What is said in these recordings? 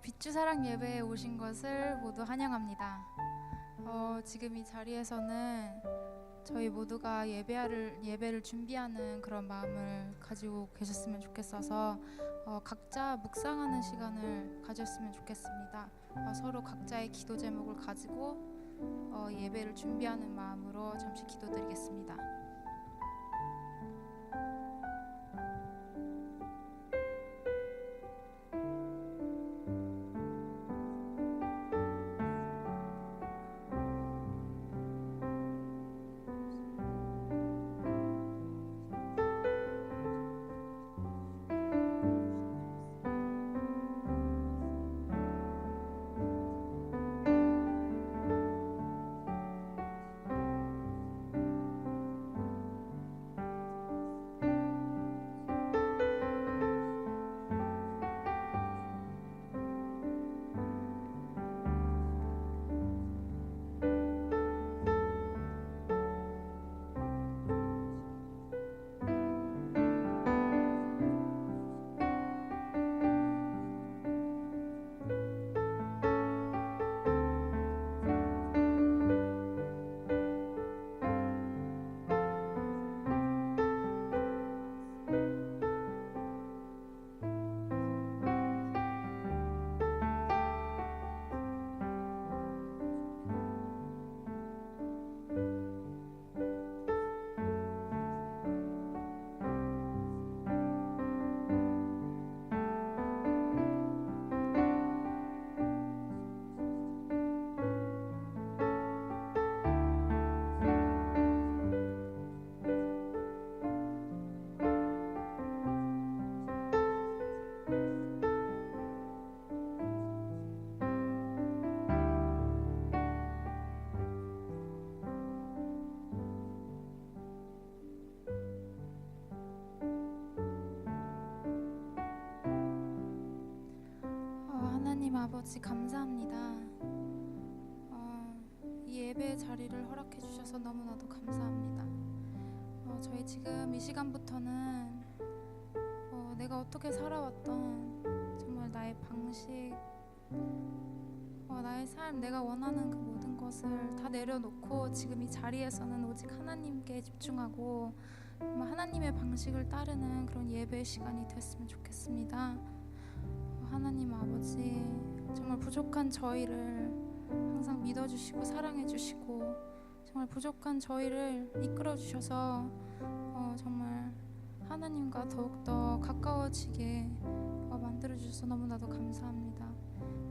빛주사랑 예배에 오신 것을 모두 환영합니다. 지금 이 자리에서는 저희 모두가 예배를 준비하는 그런 마음을 가지고 계셨으면 좋겠어서 각자 묵상하는 시간을 가졌으면 좋겠습니다. 서로 각자의 기도 제목을 가지고 예배를 준비하는 마음으로 잠시 기도드리겠습니다. 하나님 아버지 감사합니다. 이 예배의 자리를 허락해 주셔서 너무나도 감사합니다. 저희 지금 이 시간부터는 내가 어떻게 살아왔던 정말 나의 방식, 나의 삶, 내가 원하는 그 모든 것을 다 내려놓고 지금 이 자리에서는 오직 하나님께 집중하고 정말 하나님의 방식을 따르는 그런 예배의 시간이 됐으면 좋겠습니다. 하나님 아버지, 정말 부족한 저희를 항상 믿어주시고 사랑해주시고 정말 부족한 저희를 이끌어주셔서 정말 하나님과 더욱더 가까워지게 만들어주셔서 너무나도 감사합니다.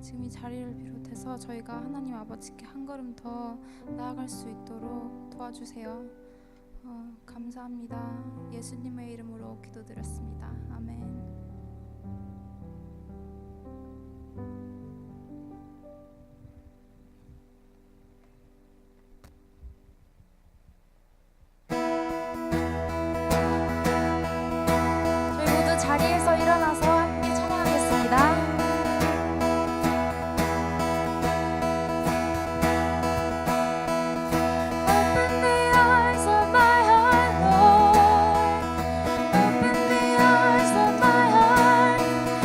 지금 이 자리를 비롯해서 저희가 하나님 아버지께 한 걸음 더 나아갈 수 있도록 도와주세요. 감사합니다. 예수님의 이름으로 기도드렸습니다. 아멘. 자리에서 일어나서 함께 찬양하겠습니다. Open the eyes of my heart, Lord. Open the eyes of my heart.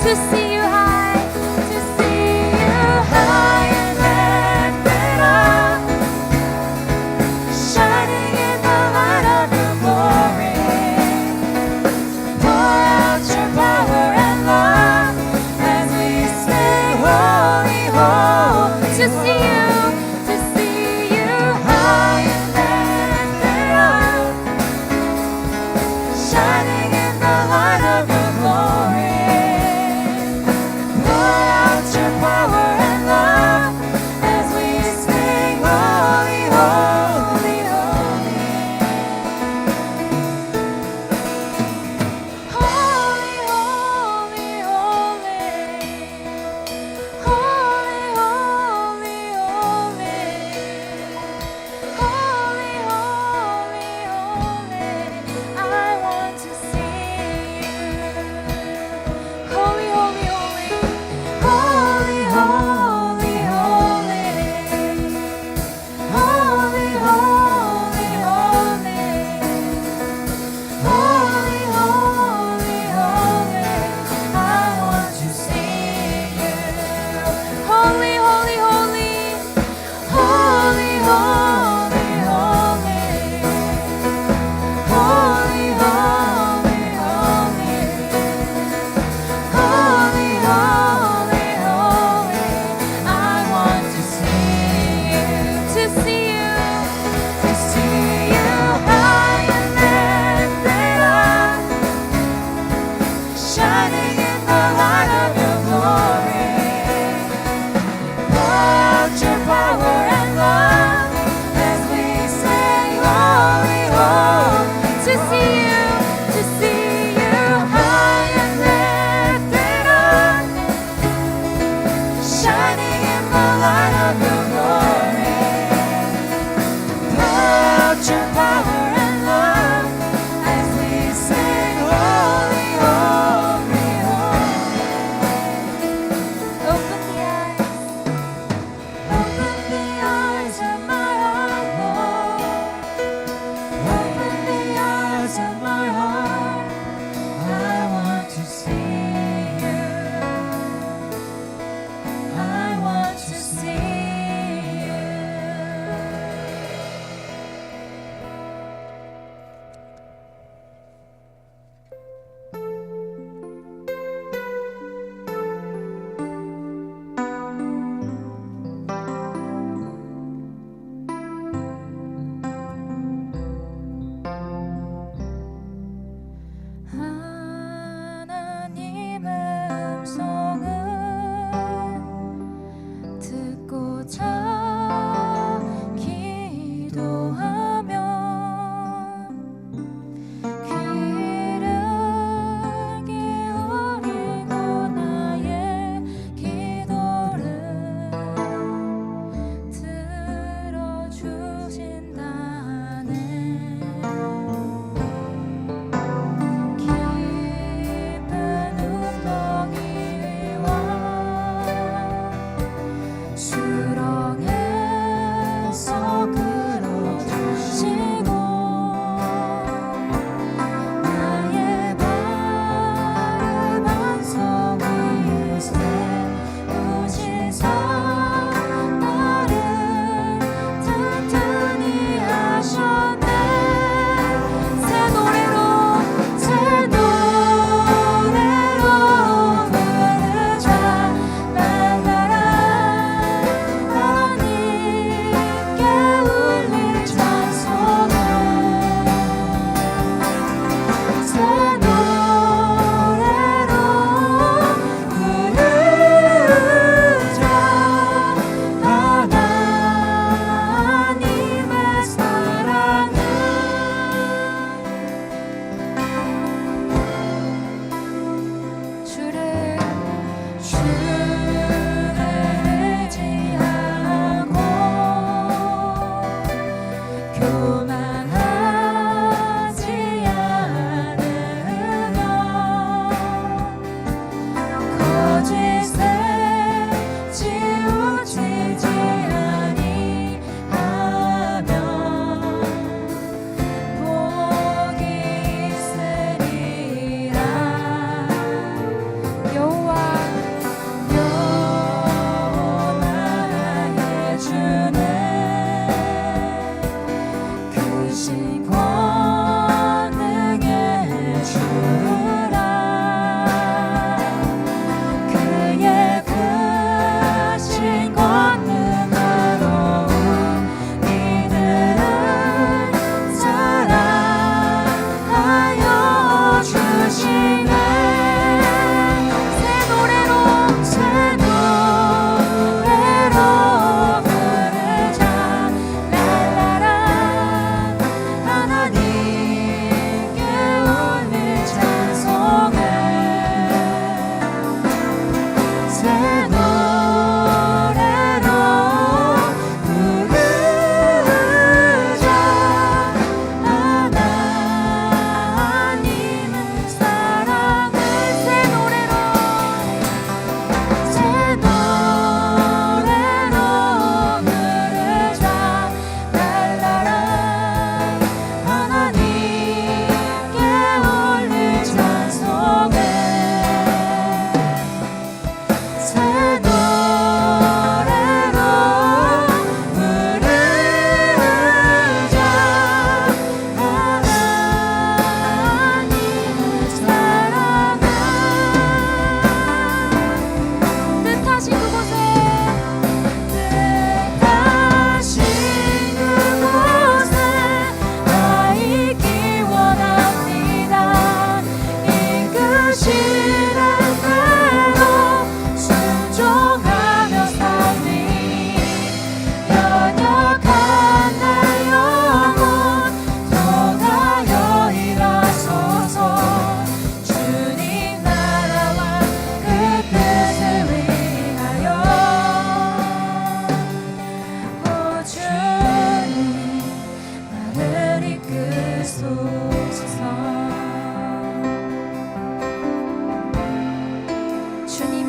to see you high, to see you high and lifted up, shining in the light of your glory. Pour out your power and love as we sing holy, holy, to see you high and lifted up, shining in the light of your glory.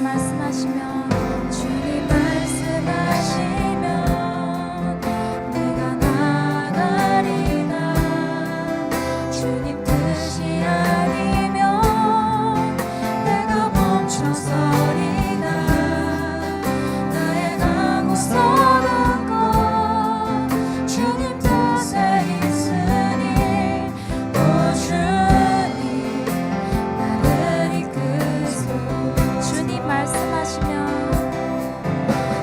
주님 말씀하시면 주님 말씀하시면 내가 나가리라. 주님 뜻이 아니면 내가 멈춰서리라. 나의 가고 서는 것 주님 뜻에 있으니 오 주님 나를 이끄소. 주님 말씀하시면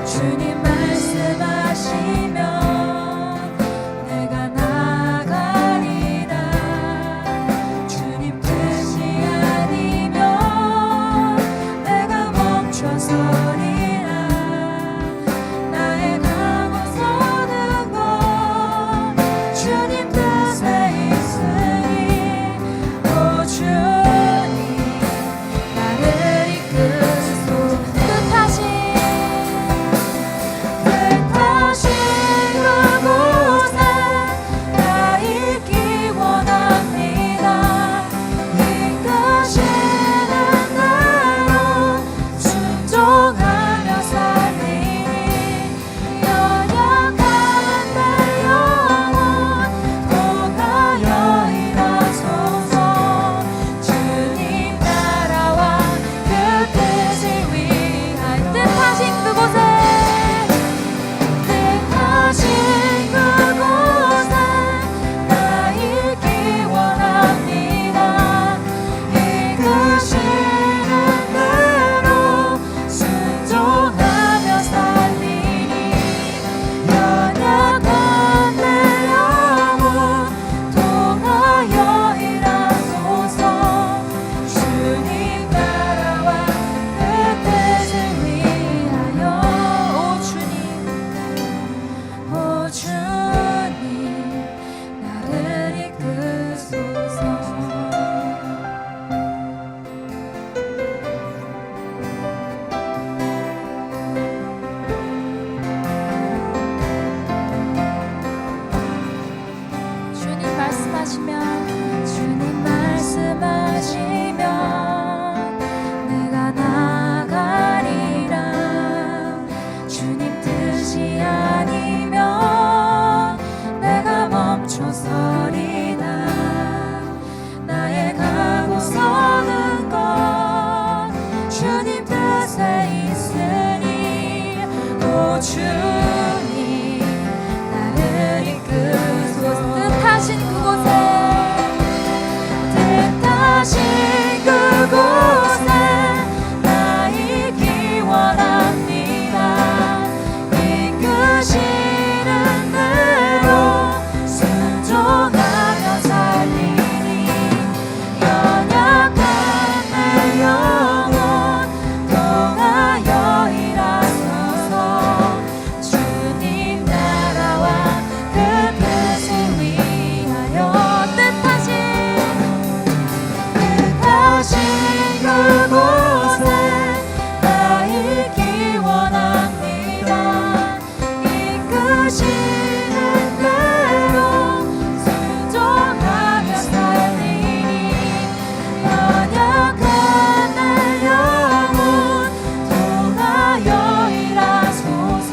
주님 말씀하시면 내가 나가리라. 주님 뜻이 아니면 내가 멈춰서리라. 나의 가고 서는 것 주님 뜻에 있으니 오 주님 나를 이끄소. 뜻하신 그곳에 나 있기 원합니다. 이끄시는 대로 순종하며 살리니 연약한 내 영혼 통하여 일하소서. 주님 나라와 그 뜻을 위하여 뜻하신 그곳에 나 있기 원합니다. 이끄시는 대로 순종하며 살리니 연약한 내 영혼 통하여 일하소서. 주님 나라와 그 뜻을 위하여 오 주님 오 주님 나를 이끄소서. 주님 말씀하시면 주님 말씀하시면 내가 나가리라. 주님 뜻이 아니면 내가 멈춰서리라. 나의 가고 서는 것 주님 뜻에 있으니 오 주님 나를 이끄소서. 뜻하신 그곳에 나 있기 원합니다. 이끄시는 대로 순종하며 살리니 연약한 내 영혼 통하여 일하소서. 주님 나라와 그 뜻을 위하여 뜻하신 그곳에 나 있기 원합니다. 이끄시는 대로 순종하며 살리니 연약한 내 영혼 통하여 일하소서.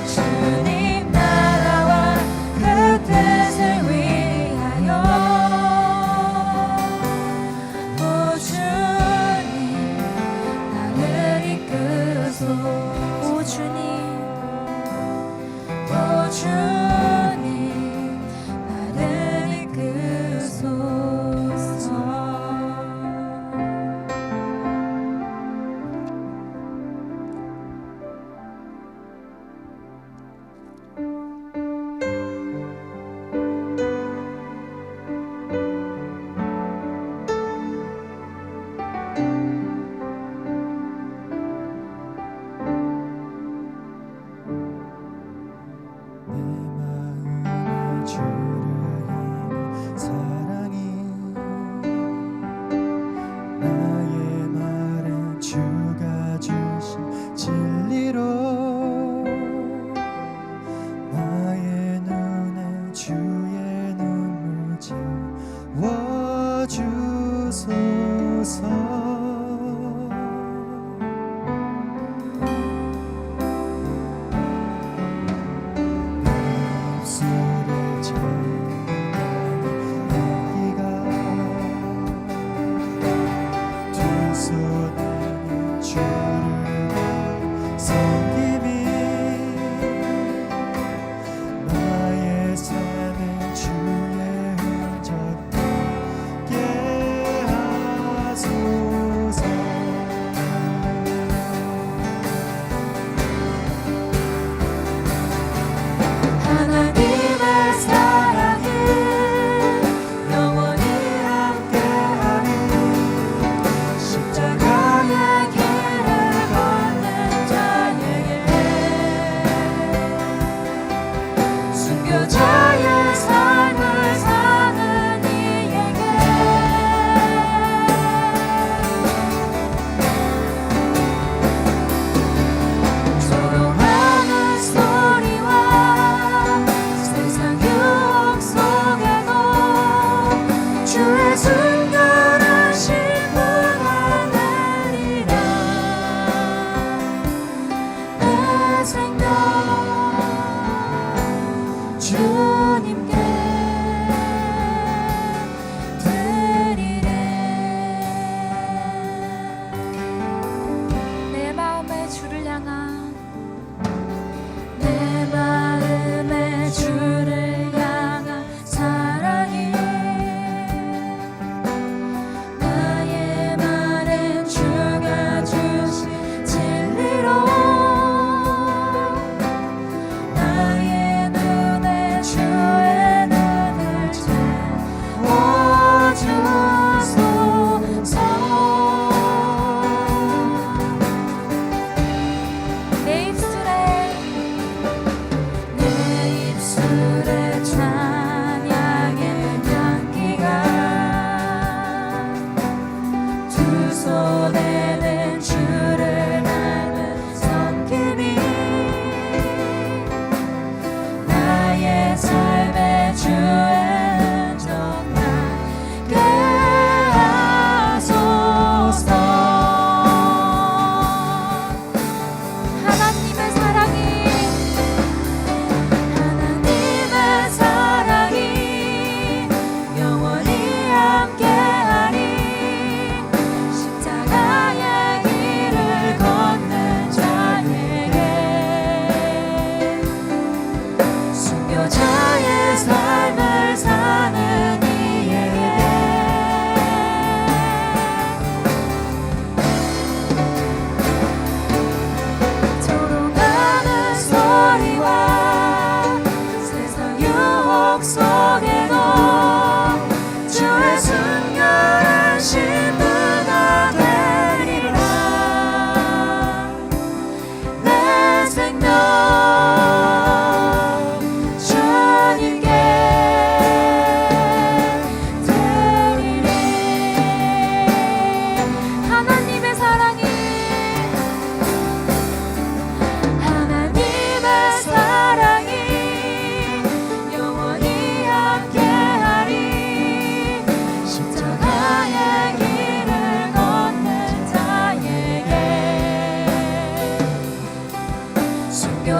주님 나라와 그 뜻을 위하여 오 주님 나를 이끄소. 오 주님 오 주님 나를 이끄소서. 내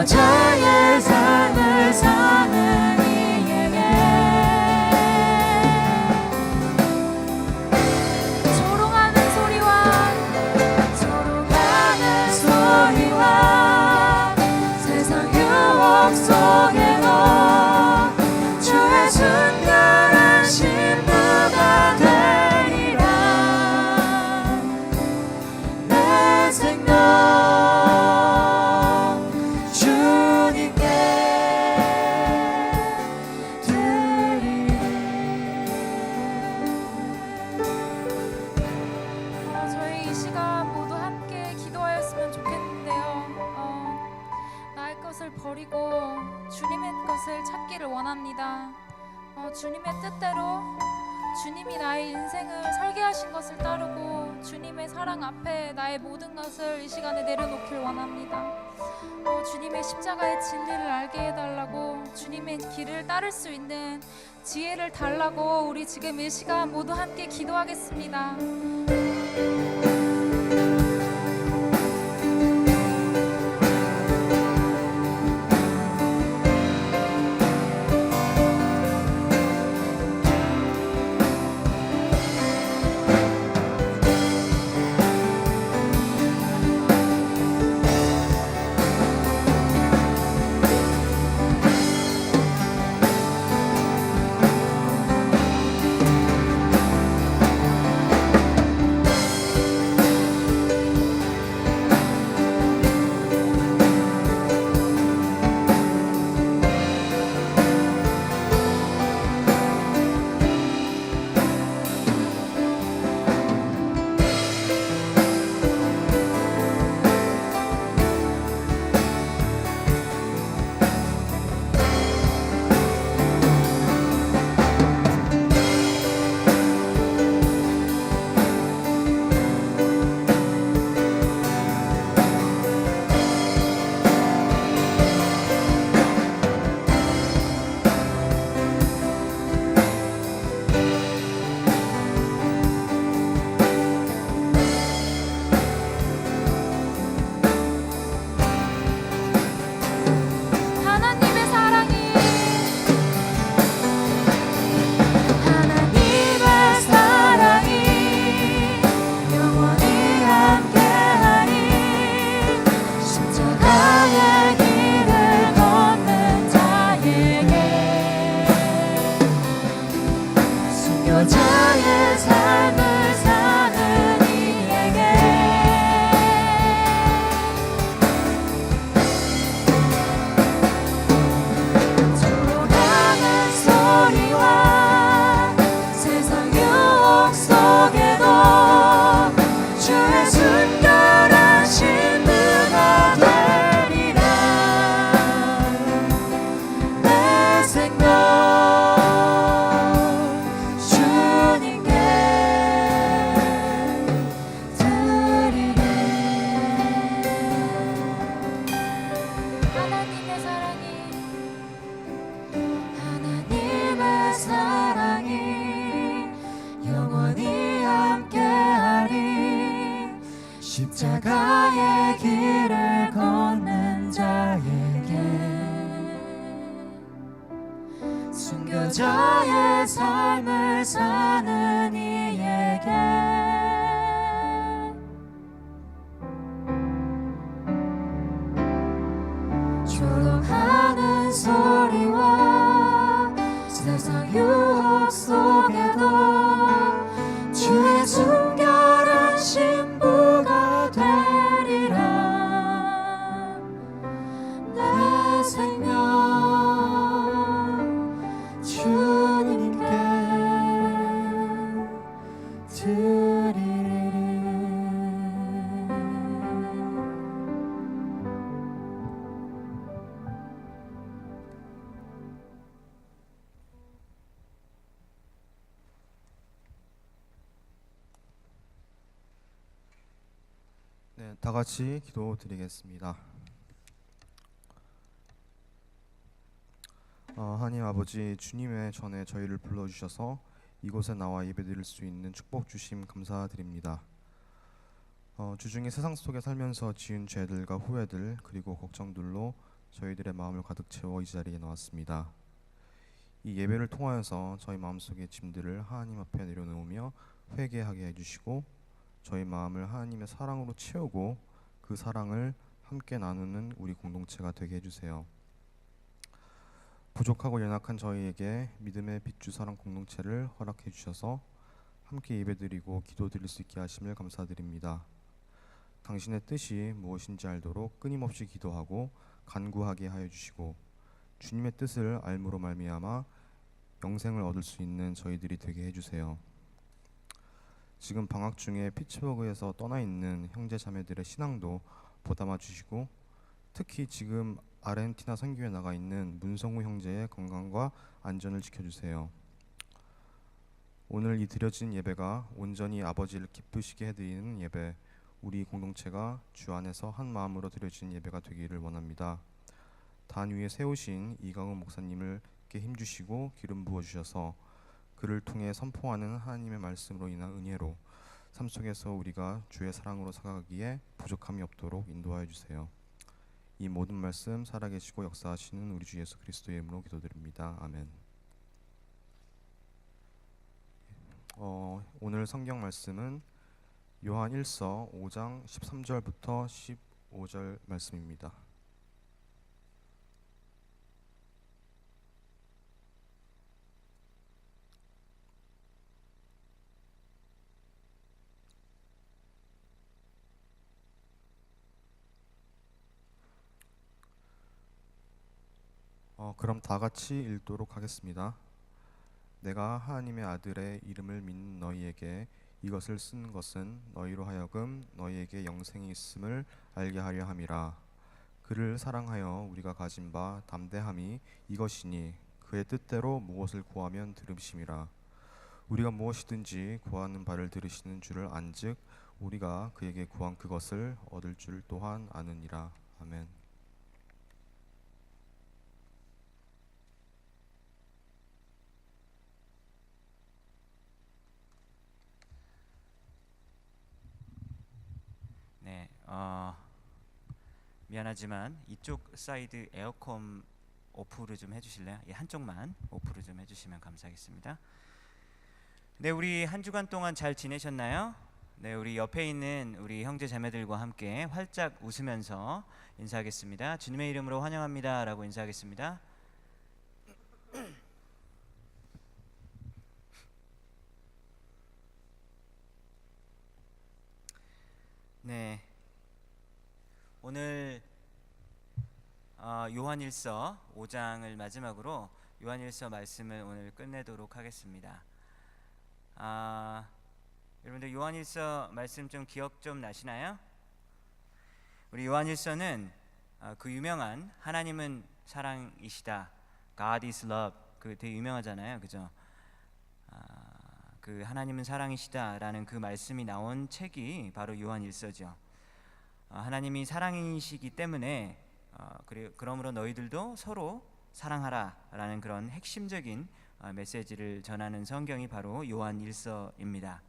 순교자의 삶을 사는 이에게 조롱하는 소리와 세상 유혹 속에도 주의 순결한 신부가 되리라. 내 생명 주님께 드리리. 저희 이 시간 모두 함께 기도하였으면 좋겠는데요. 나의 것을 버리고 주님의 것을 찾기를 원합니다. 주님의 뜻대로 주님이 나의 인생을 설계하신 것을 따르고 주님의 사랑 앞에 나의 모든 것을 이 시간에 내려놓길 원합니다. 주님의 십자가의 진리를 알게 해달라고, 주님의 길을 따를 수 있는 지혜를 달라고 우리 지금 이 시간 모두 함께 기도하겠습니다. 순교자의 삶을 사는 이에게 조롱하는 소리와 세상 유혹 속에도 주의 순결한 신부가 되리라. 내 생명 십자가의 길을 걷는 자에게 순교자의 삶을 사는 이에게 조롱하는 소리와 세상 유혹 속에도 주의 순결한 신부가 되리라. 내 생명 주님께 드리리. 네, 다 같이 기도드리겠습니다. 하나님 아버지, 주님의 전에 저희를 불러주셔서 이곳에 나와 예배드릴 수 있는 축복 주심 감사드립니다. 주중에 세상 속에 살면서 지은 죄들과 후회들 그리고 걱정들로 저희들의 마음을 가득 채워 이 자리에 나왔습니다. 이 예배를 통하여서 저희 마음속의 짐들을 하나님 앞에 내려놓으며 회개하게 해주시고 저희 마음을 하나님의 사랑으로 채우고 그 사랑을 함께 나누는 우리 공동체가 되게 해주세요. 부족하고 연약한 저희에게 믿음의 빛주 사랑 공동체를 허락해 주셔서 함께 예배드리고 기도드릴 수 있게 하심을 감사드립니다. 당신의 뜻이 무엇인지 알도록 끊임없이 기도하고 간구하게 하여 주시고 주님의 뜻을 알므로 말미암아 영생을 얻을 수 있는 저희들이 되게 해주세요. 지금 방학 중에 피츠버그에서 떠나 있는 형제 자매들의 신앙도 보담아 주시고 특히 지금 아르헨티나 선교에 나가 있는 문성우 형제의 건강과 안전을 지켜주세요. 오늘 이 드려진 예배가 온전히 아버지를 기쁘시게 해드리는 예배, 우리 공동체가 주 안에서 한 마음으로 드려진 예배가 되기를 원합니다. 단 위에 세우신 이강훈 목사님을께 힘주시고 기름 부어주셔서 그를 통해 선포하는 하나님의 말씀으로 인한 은혜로 삶 속에서 우리가 주의 사랑으로 살아가기에 부족함이 없도록 인도하여 주세요. 이 모든 말씀 살아계시고 역사하시는 우리 주 예수 그리스도의 이름으로 기도드립니다. 아멘. 오늘 성경 말씀은 요한 1서 5장 13절부터 15절 말씀입니다. 그럼 다 같이 읽도록 하겠습니다. 내가 하나님의 아들의 이름을 믿는 너희에게 이것을 쓴 것은 너희로 하여금 너희에게 영생이 있음을 알게 하려 함이라. 그를 사랑하여 우리가 가진 바 담대함이 이것이니 그의 뜻대로 무엇을 구하면 들으심이라. 우리가 무엇이든지 구하는 바를 들으시는 줄을 안즉 우리가 그에게 구한 그것을 얻을 줄 또한 아느니라. 아멘. 네, 미안하지만 이쪽 사이드 에어컨 오프를 좀 해주실래요? 예, 한쪽만 오프를 좀 해주시면 감사하겠습니다. 네, 우리 한 주간 동안 잘 지내셨나요? 네, 우리 옆에 있는 우리 형제 자매들과 함께 활짝 웃으면서 인사하겠습니다. 주님의 이름으로 환영합니다 라고 인사하겠습니다. 네, 오늘 요한일서 5장을 마지막으로 요한일서 말씀을 오늘 끝내도록 하겠습니다. 여러분들 요한일서 말씀 좀 기억 좀 나시나요? 우리 요한일서는 그 유명한 하나님은 사랑이시다, God is love, 그 되게 유명하잖아요, 그죠? 그 하나님은 사랑이시다라는 그 말씀이 나온 책이 바로 요한일서죠. 하나님이 사랑이시기 때문에 그러므로 너희들도 서로 사랑하라라는 그런 핵심적인 메시지를 전하는 성경이 바로 요한일서입니다.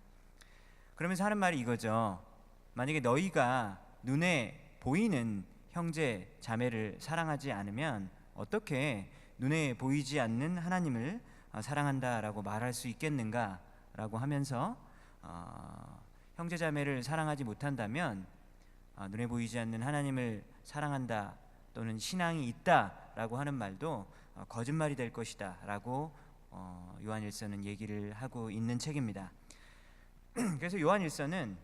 그러면서 하는 말이 이거죠. 만약에 너희가 눈에 보이는 형제 자매를 사랑하지 않으면 어떻게 눈에 보이지 않는 하나님을 사랑한다라고 말할 수 있겠는가 라고 하면서 형제 자매를 사랑하지 못한다면 눈에 보이지 않는 하나님을 사랑한다 또는 신앙이 있다라고 하는 말도 거짓말이 될 것이다 라고 요한일서는 얘기를 하고 있는 책입니다. 그래서 요한일서는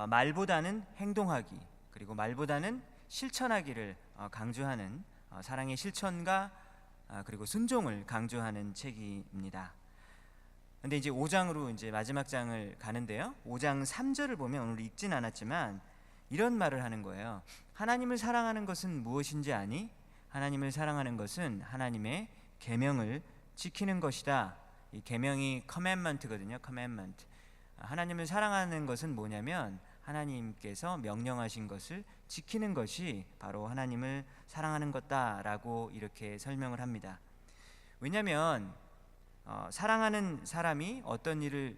말보다는 행동하기, 그리고 말보다는 실천하기를 강조하는 사랑의 실천과 그리고 순종을 강조하는 책입니다. 근데 이제 5장으로 이제 마지막 장을 가는데요. 5장 3절을 보면 오늘 읽진 않았지만 이런 말을 하는 거예요. 하나님을 사랑하는 것은 무엇인지 아니? 하나님을 사랑하는 것은 하나님의 계명을 지키는 것이다. 이 계명이 commandment거든요. commandment. 하나님을 사랑하는 것은 뭐냐면 하나님께서 명령하신 것을 지키는 것이 바로 하나님을 사랑하는 것다라고 이렇게 설명을 합니다. 왜냐하면 사랑하는 사람이 어떤 일을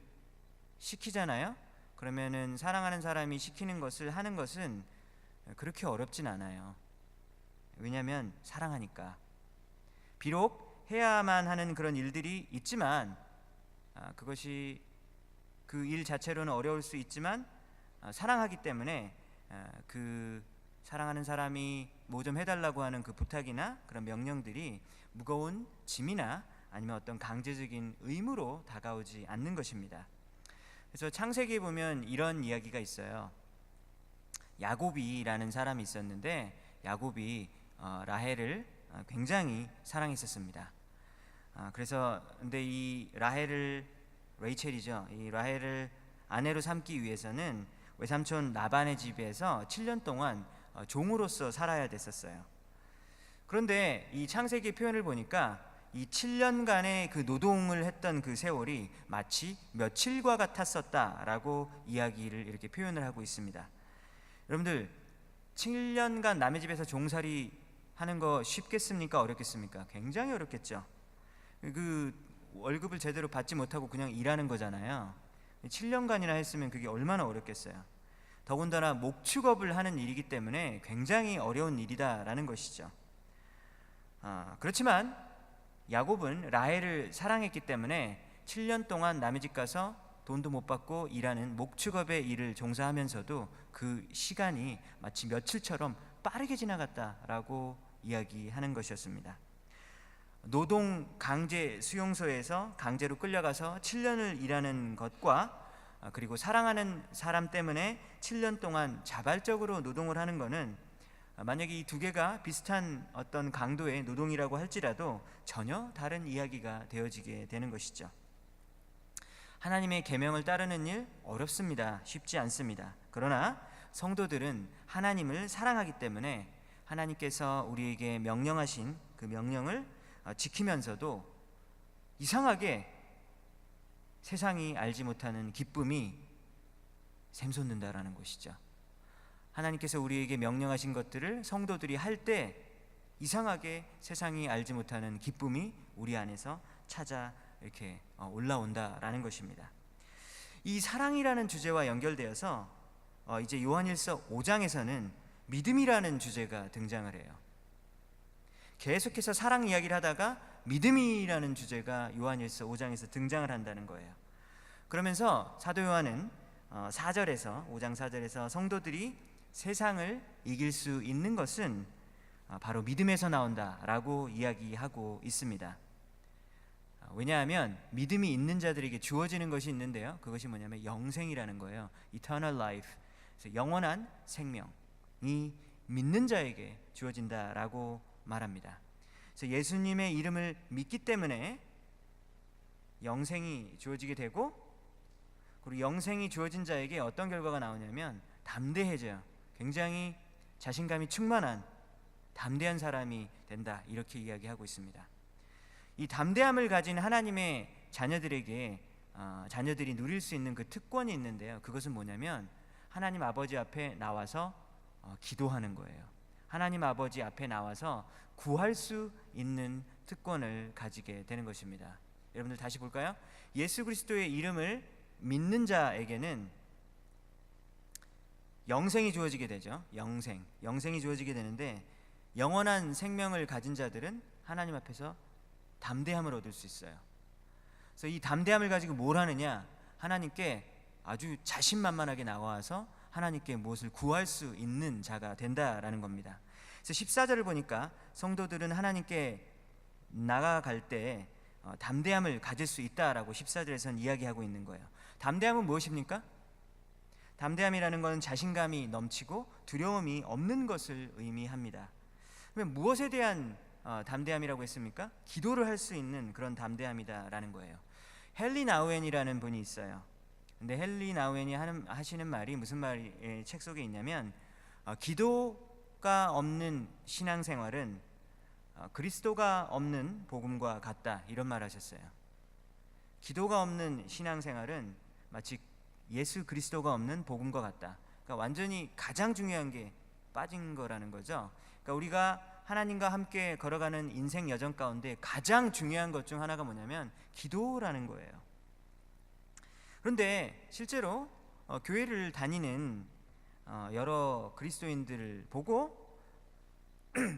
시키잖아요. 그러면은 사랑하는 사람이 시키는 것을 하는 것은 그렇게 어렵진 않아요. 왜냐하면 사랑하니까. 비록 해야만 하는 그런 일들이 있지만 그것이 그 일 자체로는 어려울 수 있지만 사랑하기 때문에 그 사랑하는 사람이 뭐 좀 해달라고 하는 그 부탁이나 그런 명령들이 무거운 짐이나 아니면 어떤 강제적인 의무로 다가오지 않는 것입니다. 그래서 창세기에 보면 이런 이야기가 있어요. 야곱이라는 사람이 있었는데 야곱이 라헬을 굉장히 사랑했었습니다. 그래서 근데 이 레이첼이죠. 이 라헬을 아내로 삼기 위해서는 외삼촌 라반의 집에서 7년 동안 종으로서 살아야 됐었어요. 그런데 이 창세기 표현을 보니까 이 7년간의 그 노동을 했던 그 세월이 마치 며칠과 같았었다라고 이야기를 이렇게 표현을 하고 있습니다. 여러분들 7년간 남의 집에서 종살이 하는 거 쉽겠습니까? 어렵겠습니까? 굉장히 어렵겠죠. 그 월급을 제대로 받지 못하고 그냥 일하는 거잖아요. 7년간이나 했으면 그게 얼마나 어렵겠어요. 더군다나 목축업을 하는 일이기 때문에 굉장히 어려운 일이다라는 것이죠. 그렇지만 야곱은 라헬을 사랑했기 때문에 7년 동안 남의 집 가서 돈도 못 받고 일하는 목축업의 일을 종사하면서도 그 시간이 마치 며칠처럼 빠르게 지나갔다라고 이야기하는 것이었습니다. 노동 강제 수용소에서 강제로 끌려가서 7년을 일하는 것과 그리고 사랑하는 사람 때문에 7년 동안 자발적으로 노동을 하는 것은 만약에 이 두 개가 비슷한 어떤 강도의 노동이라고 할지라도 전혀 다른 이야기가 되어지게 되는 것이죠. 하나님의 계명을 따르는 일 어렵습니다. 쉽지 않습니다. 그러나 성도들은 하나님을 사랑하기 때문에 하나님께서 우리에게 명령하신 그 명령을 지키면서도 이상하게 세상이 알지 못하는 기쁨이 샘솟는다라는 것이죠. 하나님께서 우리에게 명령하신 것들을 성도들이 할 때 이상하게 세상이 알지 못하는 기쁨이 우리 안에서 찾아 이렇게 올라온다라는 것입니다. 이 사랑이라는 주제와 연결되어서 이제 요한일서 5장에서는 믿음이라는 주제가 등장을 해요. 계속해서 사랑 이야기를 하다가 믿음이라는 주제가 요한일서 5장에서 등장을 한다는 거예요. 그러면서 사도 요한은 5장 4절에서 성도들이 세상을 이길 수 있는 것은 바로 믿음에서 나온다라고 이야기하고 있습니다. 왜냐하면 믿음이 있는 자들에게 주어지는 것이 있는데요. 그것이 뭐냐면 영생이라는 거예요. Eternal life. 그래서 영원한 생명이 믿는 자에게 주어진다라고 말합니다. 그래서 예수님의 이름을 믿기 때문에 영생이 주어지게 되고, 그리고 영생이 주어진 자에게 어떤 결과가 나오냐면 담대해져요. 굉장히 자신감이 충만한 담대한 사람이 된다, 이렇게 이야기하고 있습니다. 이 담대함을 가진 하나님의 자녀들에게 자녀들이 누릴 수 있는 그 특권이 있는데요. 그것은 뭐냐면 하나님 아버지 앞에 나와서 기도하는 거예요. 하나님 아버지 앞에 나와서 구할 수 있는 특권을 가지게 되는 것입니다. 여러분들 다시 볼까요? 예수 그리스도의 이름을 믿는 자에게는 영생이 주어지게 되죠. 영생이 주어지게 되는데, 영원한 생명을 가진 자들은 하나님 앞에서 담대함을 얻을 수 있어요. 그래서 이 담대함을 가지고 뭘 하느냐? 하나님께 아주 자신만만하게 나와서 하나님께 무엇을 구할 수 있는 자가 된다라는 겁니다. 그래서 14절을 보니까 성도들은 하나님께 나아갈 때 담대함을 가질 수 있다라고 14절에서는 이야기하고 있는 거예요. 담대함은 무엇입니까? 담대함이라는 것은 자신감이 넘치고 두려움이 없는 것을 의미합니다. 그러면 무엇에 대한 담대함이라고 했습니까? 기도를 할 수 있는 그런 담대함이다라는 거예요. 헨리 나우엔이라는 분이 있어요. 근데 헨리 나우엔이 하시는 말이 무슨 말이 책 속에 있냐면, 기도가 없는 신앙생활은 그리스도가 없는 복음과 같다, 이런 말 하셨어요. 기도가 없는 신앙생활은 마치 예수 그리스도가 없는 복음과 같다. 그러니까 완전히 가장 중요한 게 빠진 거라는 거죠. 그러니까 우리가 하나님과 함께 걸어가는 인생 여정 가운데 가장 중요한 것 중 하나가 뭐냐면 기도라는 거예요. 그런데 실제로 교회를 다니는 여러 그리스도인들을 보고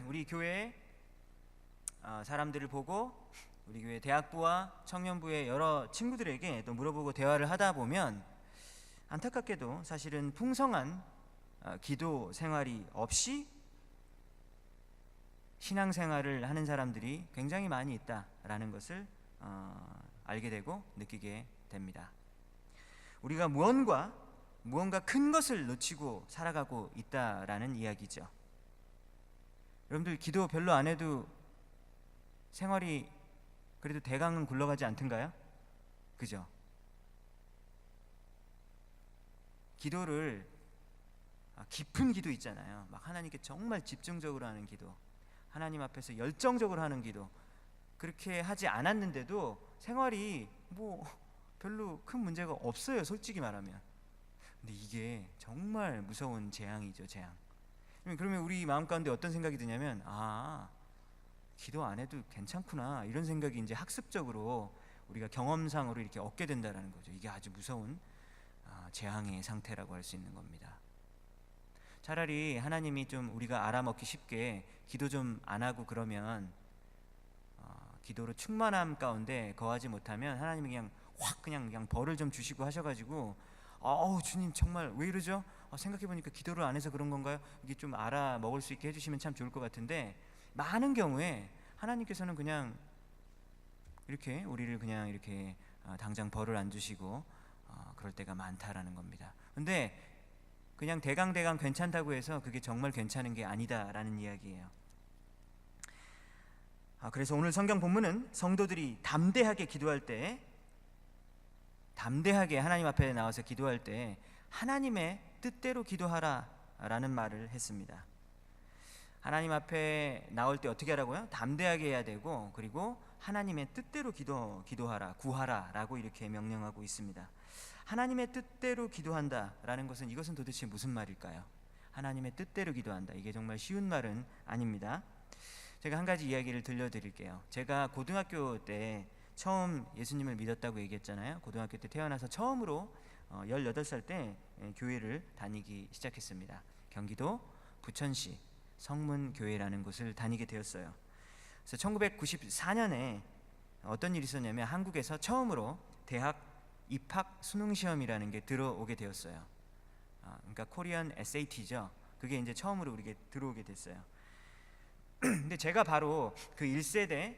우리 교회 사람들을 보고 우리 교회 대학부와 청년부의 여러 친구들에게 또 물어보고 대화를 하다 보면 안타깝게도 사실은 풍성한 기도 생활이 없이 신앙생활을 하는 사람들이 굉장히 많이 있다라는 것을 알게 되고 느끼게 됩니다. 우리가 무언가 큰 것을 놓치고 살아가고 있다라는 이야기죠. 여러분들 기도 별로 안 해도 생활이 그래도 대강은 굴러가지 않던가요? 그죠? 기도를 깊은 기도 있잖아요. 막 하나님께 정말 집중적으로 하는 기도, 하나님 앞에서 열정적으로 하는 기도, 그렇게 하지 않았는데도 생활이 뭐 별로 큰 문제가 없어요, 솔직히 말하면. 근데 이게 정말 무서운 재앙이죠, 재앙. 그러면 우리 마음 가운데 어떤 생각이 드냐면, 기도 안 해도 괜찮구나, 이런 생각이 이제 학습적으로 우리가 경험상으로 이렇게 얻게 된다는 거죠. 이게 아주 무서운 재앙의 상태라고 할 수 있는 겁니다. 차라리 하나님이 좀 우리가 알아먹기 쉽게 기도 좀 안 하고 그러면 기도로 충만함 가운데 거하지 못하면 하나님이 그냥 확 그냥 벌을 좀 주시고 하셔가지고 주님 정말 왜 이러죠? 생각해보니까 기도를 안 해서 그런 건가요? 이게 좀 알아먹을 수 있게 해주시면 참 좋을 것 같은데, 많은 경우에 하나님께서는 그냥 이렇게 우리를 그냥 이렇게 당장 벌을 안 주시고 그럴 때가 많다라는 겁니다. 근데 그냥 대강 괜찮다고 해서 그게 정말 괜찮은 게 아니다라는 이야기예요. 그래서 오늘 성경 본문은 성도들이 담대하게 기도할 때, 담대하게 하나님 앞에 나와서 기도할 때 하나님의 뜻대로 기도하라 라는 말을 했습니다. 하나님 앞에 나올 때 어떻게 하라고요? 담대하게 해야 되고, 그리고 하나님의 뜻대로 기도하라, 구하라 라고 이렇게 명령하고 있습니다. 하나님의 뜻대로 기도한다 라는 것은, 이것은 도대체 무슨 말일까요? 하나님의 뜻대로 기도한다, 이게 정말 쉬운 말은 아닙니다. 제가 한 가지 이야기를 들려드릴게요. 제가 고등학교 때 처음 예수님을 믿었다고 얘기했잖아요. 고등학교 때 태어나서 처음으로 18살 때 교회를 다니기 시작했습니다. 경기도 부천시 성문교회라는 곳을 다니게 되었어요. 그래서 1994년에 어떤 일이 있었냐면, 한국에서 처음으로 대학 입학 수능 시험이라는 게 들어오게 되었어요. 그러니까 코리안 SAT죠. 그게 이제 처음으로 우리게 들어오게 됐어요. 근데 제가 바로 그 1세대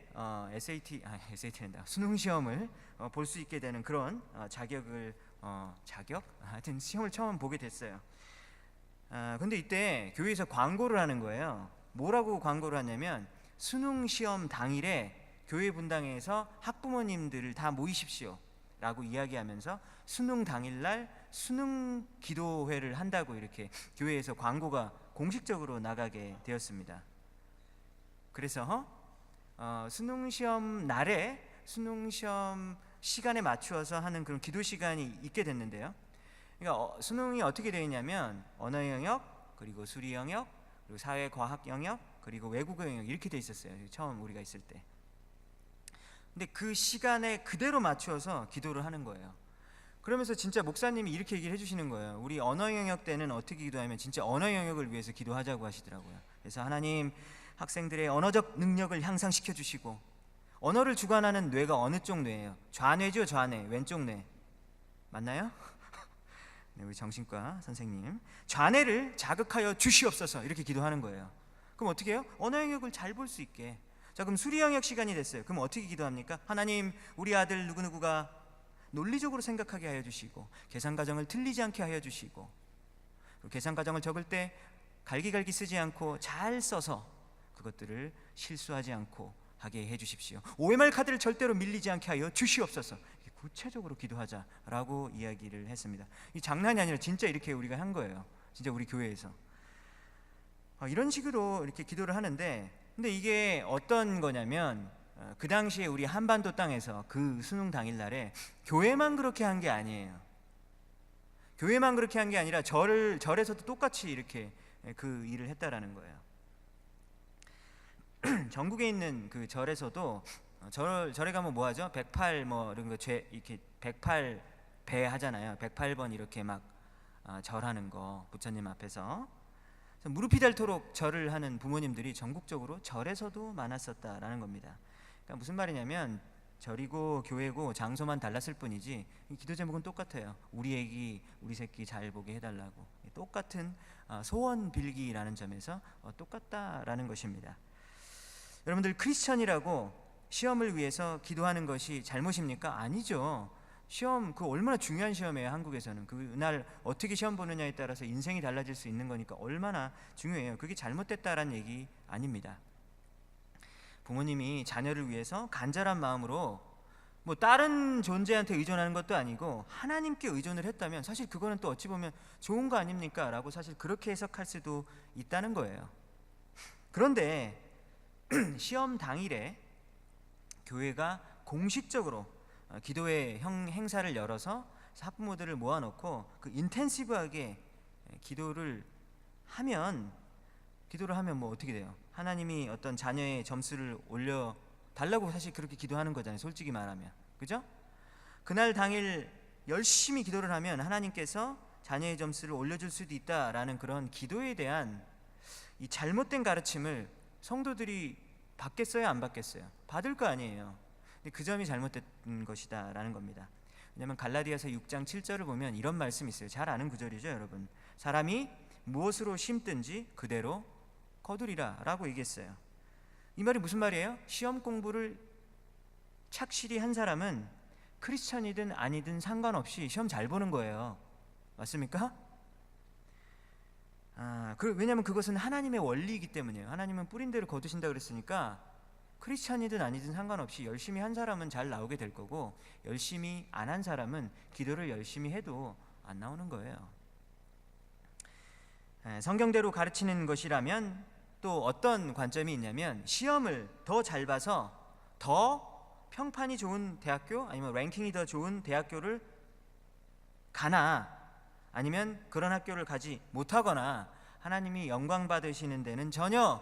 SAT란다, 수능 시험을 볼 수 있게 되는 그런 하여튼 시험을 처음 보게 됐어요. 근데 이때 교회에서 광고를 하는 거예요. 뭐라고 광고를 하냐면, 수능 시험 당일에 교회 분당에서 학부모님들을 다 모이십시오 라고 이야기하면서 수능 당일날 수능 기도회를 한다고 이렇게 교회에서 광고가 공식적으로 나가게 되었습니다. 그래서 수능 시험 날에 수능 시험 시간에 맞추어서 하는 그런 기도 시간이 있게 됐는데요. 그러니까 수능이 어떻게 되어 있냐면, 언어 영역, 그리고 수리 영역, 그리고 사회 과학 영역, 그리고 외국어 영역, 이렇게 돼 있었어요, 처음 우리가 있을 때. 근데 그 시간에 그대로 맞추어서 기도를 하는 거예요. 그러면서 진짜 목사님이 이렇게 얘기를 해주시는 거예요. 우리 언어 영역 때는 어떻게 기도하면 진짜 언어 영역을 위해서 기도하자고 하시더라고요. 그래서 하나님, 학생들의 언어적 능력을 향상시켜 주시고, 언어를 주관하는 뇌가 어느 쪽 뇌예요? 좌뇌죠, 좌뇌, 왼쪽 뇌. 맞나요? 네, 우리 정신과 선생님, 좌뇌를 자극하여 주시옵소서, 이렇게 기도하는 거예요. 그럼 어떻게 해요? 언어 영역을 잘 볼 수 있게. 자, 그럼 수리 영역 시간이 됐어요. 그럼 어떻게 기도합니까? 하나님, 우리 아들 누구누구가 논리적으로 생각하게 하여 주시고, 계산 과정을 틀리지 않게 하여 주시고, 계산 과정을 적을 때 갈기갈기 쓰지 않고 잘 써서 그것들을 실수하지 않고 하게 해 주십시오. OMR 카드를 절대로 밀리지 않게 하여 주시옵소서. 구체적으로 기도하자라고 이야기를 했습니다. 이 장난이 아니라 진짜 이렇게 우리가 한 거예요. 진짜 우리 교회에서 이런 식으로 이렇게 기도를 하는데, 근데 이게 어떤 거냐면, 그 당시에 우리 한반도 땅에서 그 수능 당일날에 교회만 그렇게 한 게 아니에요. 교회만 그렇게 한 게 아니라 절에서도 똑같이 이렇게 그 일을 했다라는 거예요. 전국에 있는 그 절에서도 절에 가면 뭐 하죠? 108 뭐 이런 거 이렇게 108배 하잖아요. 108번 이렇게 막 절하는 거, 부처님 앞에서. 그래서 무릎이 닳도록 절을 하는 부모님들이 전국적으로 절에서도 많았었다라는 겁니다. 그러니까 무슨 말이냐면 절이고 교회고 장소만 달랐을 뿐이지 기도 제목은 똑같아요. 우리 애기 우리 새끼 잘 보게 해달라고, 똑같은 소원 빌기라는 점에서 똑같다라는 것입니다. 여러분들, 크리스천이라고 시험을 위해서 기도하는 것이 잘못입니까? 아니죠. 시험, 그 얼마나 중요한 시험이에요. 한국에서는 그날 어떻게 시험 보느냐에 따라서 인생이 달라질 수 있는 거니까 얼마나 중요해요. 그게 잘못됐다라는 얘기 아닙니다. 부모님이 자녀를 위해서 간절한 마음으로 뭐 다른 존재한테 의존하는 것도 아니고 하나님께 의존을 했다면 사실 그거는 또 어찌 보면 좋은 거 아닙니까? 라고 사실 그렇게 해석할 수도 있다는 거예요. 그런데 시험 당일에 교회가 공식적으로 기도회 행사를 열어서 학부모들을 모아놓고 그 인텐시브하게 기도를 하면 뭐 어떻게 돼요? 하나님이 어떤 자녀의 점수를 올려 달라고 사실 그렇게 기도하는 거잖아요. 솔직히 말하면, 그죠? 그날 당일 열심히 기도를 하면 하나님께서 자녀의 점수를 올려줄 수도 있다라는 그런 기도에 대한 이 잘못된 가르침을 성도들이 받겠어요, 안 받겠어요? 받을 거 아니에요. 근데 그 점이 잘못된 것이다라는 겁니다. 왜냐하면 갈라디아서 6장 7절을 보면 이런 말씀이 있어요. 잘 아는 구절이죠, 여러분. 사람이 무엇으로 심든지 그대로 거두리라 라고 얘기했어요. 이 말이 무슨 말이에요? 시험 공부를 착실히 한 사람은 크리스찬이든 아니든 상관없이 시험 잘 보는 거예요. 맞습니까? 왜냐하면 그것은 하나님의 원리이기 때문이에요. 하나님은 뿌린 대로 거두신다 그랬으니까 크리스찬이든 아니든 상관없이 열심히 한 사람은 잘 나오게 될 거고, 열심히 안 한 사람은 기도를 열심히 해도 안 나오는 거예요. 성경대로 가르치는 것이라면 또 어떤 관점이 있냐면, 시험을 더 잘 봐서 더 평판이 좋은 대학교 아니면 랭킹이 더 좋은 대학교를 가나, 아니면 그런 학교를 가지 못하거나 하나님이 영광 받으시는 데는 전혀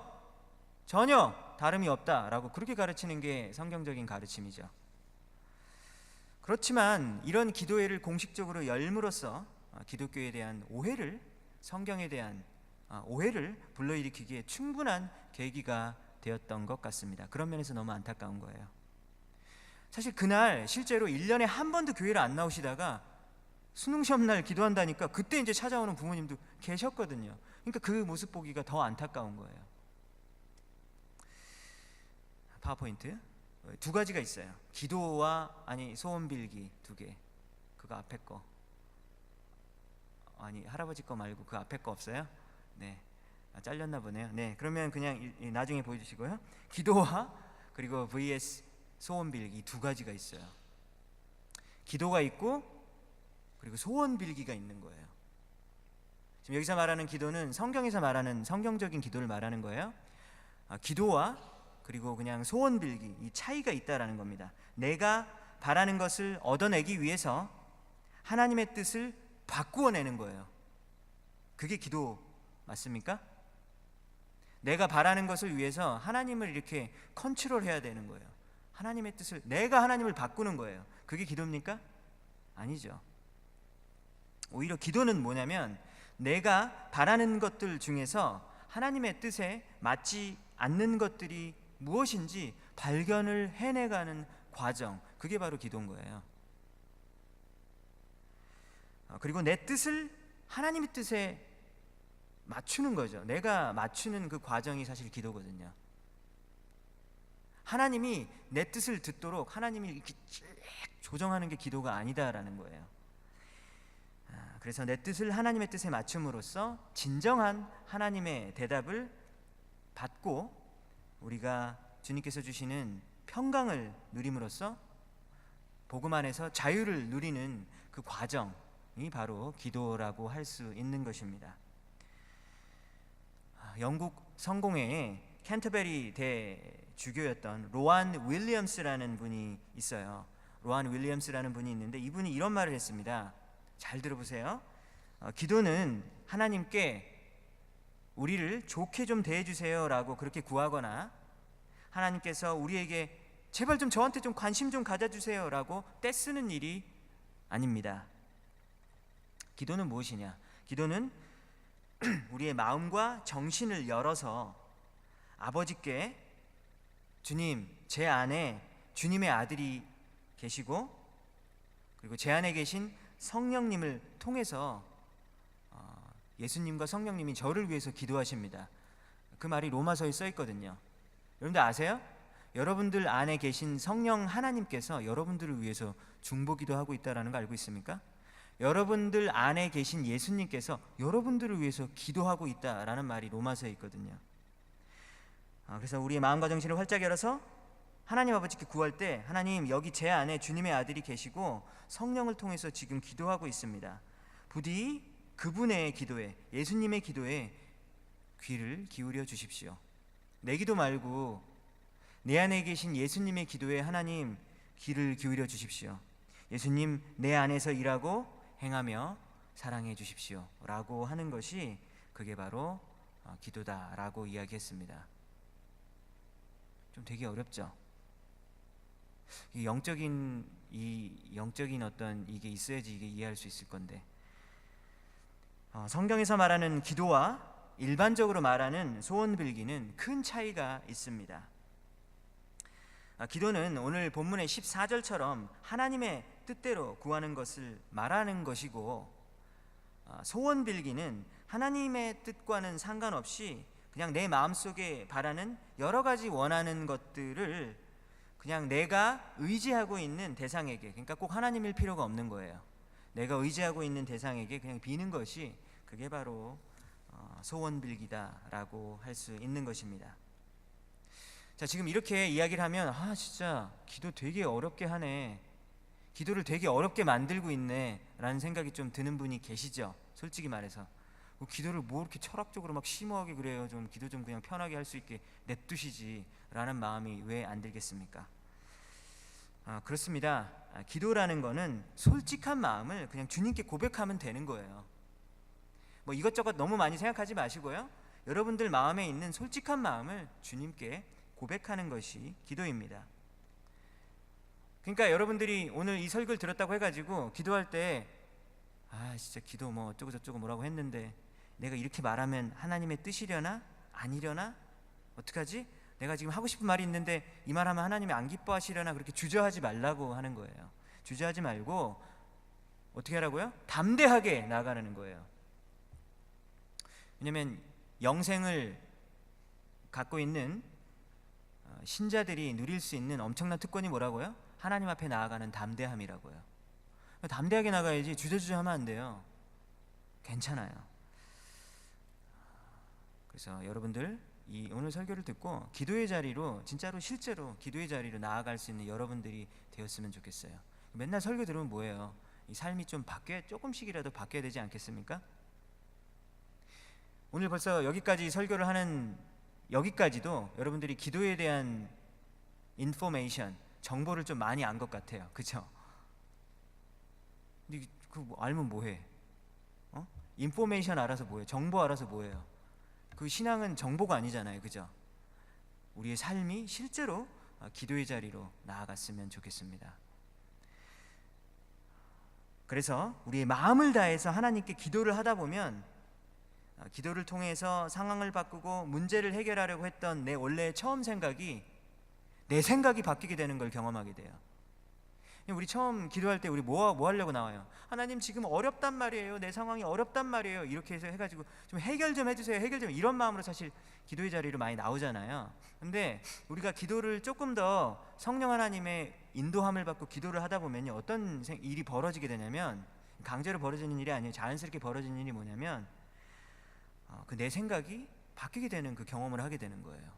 다름이 없다라고 그렇게 가르치는 게 성경적인 가르침이죠. 그렇지만 이런 기도회를 공식적으로 열므로써 기독교에 대한 오해를, 성경에 대한 오해를 불러일으키기에 충분한 계기가 되었던 것 같습니다. 그런 면에서 너무 안타까운 거예요. 사실 그날 실제로 1년에 한 번도 교회를 안 나오시다가 수능시험 날 기도한다니까 그때 이제 찾아오는 부모님도 계셨거든요. 그러니까 그 모습 보기가 더 안타까운 거예요. 파워포인트 두 가지가 있어요. 기도와 소원 빌기 두 개. 그거 앞에 거, 할아버지 거 말고 그 앞에 거 없어요? 네, 잘렸나 보네요. 네, 그러면 그냥 나중에 보여주시고요. 기도와 그리고 vs 소원 빌기 두 가지가 있어요. 기도가 있고 그리고 소원 빌기가 있는 거예요. 지금 여기서 말하는 기도는 성경에서 말하는 성경적인 기도를 말하는 거예요. 기도와 그리고 그냥 소원 빌기, 이 차이가 있다라는 겁니다. 내가 바라는 것을 얻어내기 위해서 하나님의 뜻을 바꾸어내는 거예요. 그게 기도 맞습니까? 내가 바라는 것을 위해서 하나님을 이렇게 컨트롤해야 되는 거예요. 하나님의 뜻을, 내가 하나님을 바꾸는 거예요. 그게 기도입니까? 아니죠. 오히려 기도는 뭐냐면 내가 바라는 것들 중에서 하나님의 뜻에 맞지 않는 것들이 무엇인지 발견을 해내가는 과정, 그게 바로 기도인 거예요. 그리고 내 뜻을 하나님의 뜻에 맞추는 거죠. 내가 맞추는 그 과정이 사실 기도거든요. 하나님이 내 뜻을 듣도록 하나님이 이렇게 조정하는 게 기도가 아니다라는 거예요. 그래서 내 뜻을 하나님의 뜻에 맞춤으로써 진정한 하나님의 대답을 받고 우리가 주님께서 주시는 평강을 누림으로써 복음 안에서 자유를 누리는 그 과정이 바로 기도라고 할 수 있는 것입니다. 영국 성공회의 캔터베리 대주교였던 로안 윌리엄스라는 분이 있어요. 로안 윌리엄스라는 분이 있는데 이분이 이런 말을 했습니다. 잘 들어보세요. 기도는 하나님께 우리를 좋게 좀 대해주세요 라고 그렇게 구하거나, 하나님께서 우리에게 제발 좀 저한테 좀 관심 좀 가져주세요 라고 떼쓰는 일이 아닙니다. 기도는 무엇이냐? 기도는 우리의 마음과 정신을 열어서 아버지께 주님, 제 안에 주님의 아들이 계시고 그리고 제 안에 계신 성령님을 통해서 예수님과 성령님이 저를 위해서 기도하십니다. 그 말이 로마서에 써 있거든요. 여러분들 아세요? 여러분들 안에 계신 성령 하나님께서 여러분들을 위해서 중보기도 하고 있다는 거 알고 있습니까? 여러분들 안에 계신 예수님께서 여러분들을 위해서 기도하고 있다라는 말이 로마서에 있거든요. 그래서 우리의 마음과 정신을 활짝 열어서 하나님 아버지께 구할 때 하나님, 여기 제 안에 주님의 아들이 계시고 성령을 통해서 지금 기도하고 있습니다. 부디 그분의 기도에, 예수님의 기도에 귀를 기울여 주십시오. 내 기도 말고 내 안에 계신 예수님의 기도에 하나님 귀를 기울여 주십시오. 예수님, 내 안에서 일하고 행하며 사랑해 주십시오 라고 하는 것이 그게 바로 기도다라고 이야기했습니다. 좀 되게 어렵죠? 이 영적인 어떤 이게 있어야지 이게 이해할 수 있을 건데, 성경에서 말하는 기도와 일반적으로 말하는 소원 빌기는 큰 차이가 있습니다. 기도는 오늘 본문의 14절처럼 하나님의 뜻대로 구하는 것을 말하는 것이고, 소원 빌기는 하나님의 뜻과는 상관없이 그냥 내 마음속에 바라는 여러 가지 원하는 것들을 그냥 내가 의지하고 있는 대상에게, 그러니까 꼭 하나님일 필요가 없는 거예요. 내가 의지하고 있는 대상에게 그냥 비는 것이 그게 바로 소원 빌기다라고 할 수 있는 것입니다. 자, 지금 이렇게 이야기를 하면 진짜 기도 되게 어렵게 하네, 기도를 되게 어렵게 만들고 있네 라는 생각이 좀 드는 분이 계시죠? 솔직히 말해서 기도를 뭐 이렇게 철학적으로 막 심오하게 그래요. 좀 기도 좀 그냥 편하게 할 수 있게 냅두시지 라는 마음이 왜 안 들겠습니까? 그렇습니다. 기도라는 거는 솔직한 마음을 그냥 주님께 고백하면 되는 거예요. 뭐 이것저것 너무 많이 생각하지 마시고요, 여러분들 마음에 있는 솔직한 마음을 주님께 고백하는 것이 기도입니다. 그러니까 여러분들이 오늘 이 설교를 들었다고 해가지고 기도할 때 진짜 기도 뭐 어쩌고 저쩌고 뭐라고 했는데 내가 이렇게 말하면 하나님의 뜻이려나? 아니려나? 어떡하지? 내가 지금 하고 싶은 말이 있는데 이 말하면 하나님이 안 기뻐하시려나? 그렇게 주저하지 말라고 하는 거예요. 주저하지 말고 어떻게 하라고요? 담대하게 나아가는 거예요. 왜냐하면 영생을 갖고 있는 신자들이 누릴 수 있는 엄청난 특권이 뭐라고요? 하나님 앞에 나아가는 담대함이라고요. 담대하게 나가야지 주저주저 하면 안 돼요. 괜찮아요. 그래서 여러분들 이 오늘 설교를 듣고 기도의 자리로, 진짜로 실제로 기도의 자리로 나아갈 수 있는 여러분들이 되었으면 좋겠어요. 맨날 설교 들으면 뭐예요? 이 삶이 좀 조금씩이라도 바뀌어야 되지 않겠습니까? 오늘 벌써 여기까지 설교를 하는 여기까지도 여러분들이 기도에 대한 인포메이션, 정보를 좀 많이 안 것 같아요. 그렇죠? 근데 그거 알면 뭐해? 인포메이션 알아서 뭐해? 정보 알아서 뭐해요? 그 신앙은 정보가 아니잖아요. 그죠? 우리의 삶이 실제로 기도의 자리로 나아갔으면 좋겠습니다. 그래서 우리의 마음을 다해서 하나님께 기도를 하다 보면 기도를 통해서 상황을 바꾸고 문제를 해결하려고 했던 내 원래의 처음 생각이 내 생각이 바뀌게 되는 걸 경험하게 돼요. 우리 처음 기도할 때 우리 뭐 하려고 나와요? 하나님 지금 어렵단 말이에요. 내 상황이 어렵단 말이에요. 이렇게 해서 해가지고 좀 해결 좀 해주세요. 해결 좀, 이런 마음으로 사실 기도의 자리로 많이 나오잖아요. 근데 우리가 기도를 조금 더 성령 하나님의 인도함을 받고 기도를 하다 보면요, 어떤 일이 벌어지게 되냐면, 강제로 벌어지는 일이 아니에요. 자연스럽게 벌어지는 일이 뭐냐면 그 내 생각이 바뀌게 되는 그 경험을 하게 되는 거예요.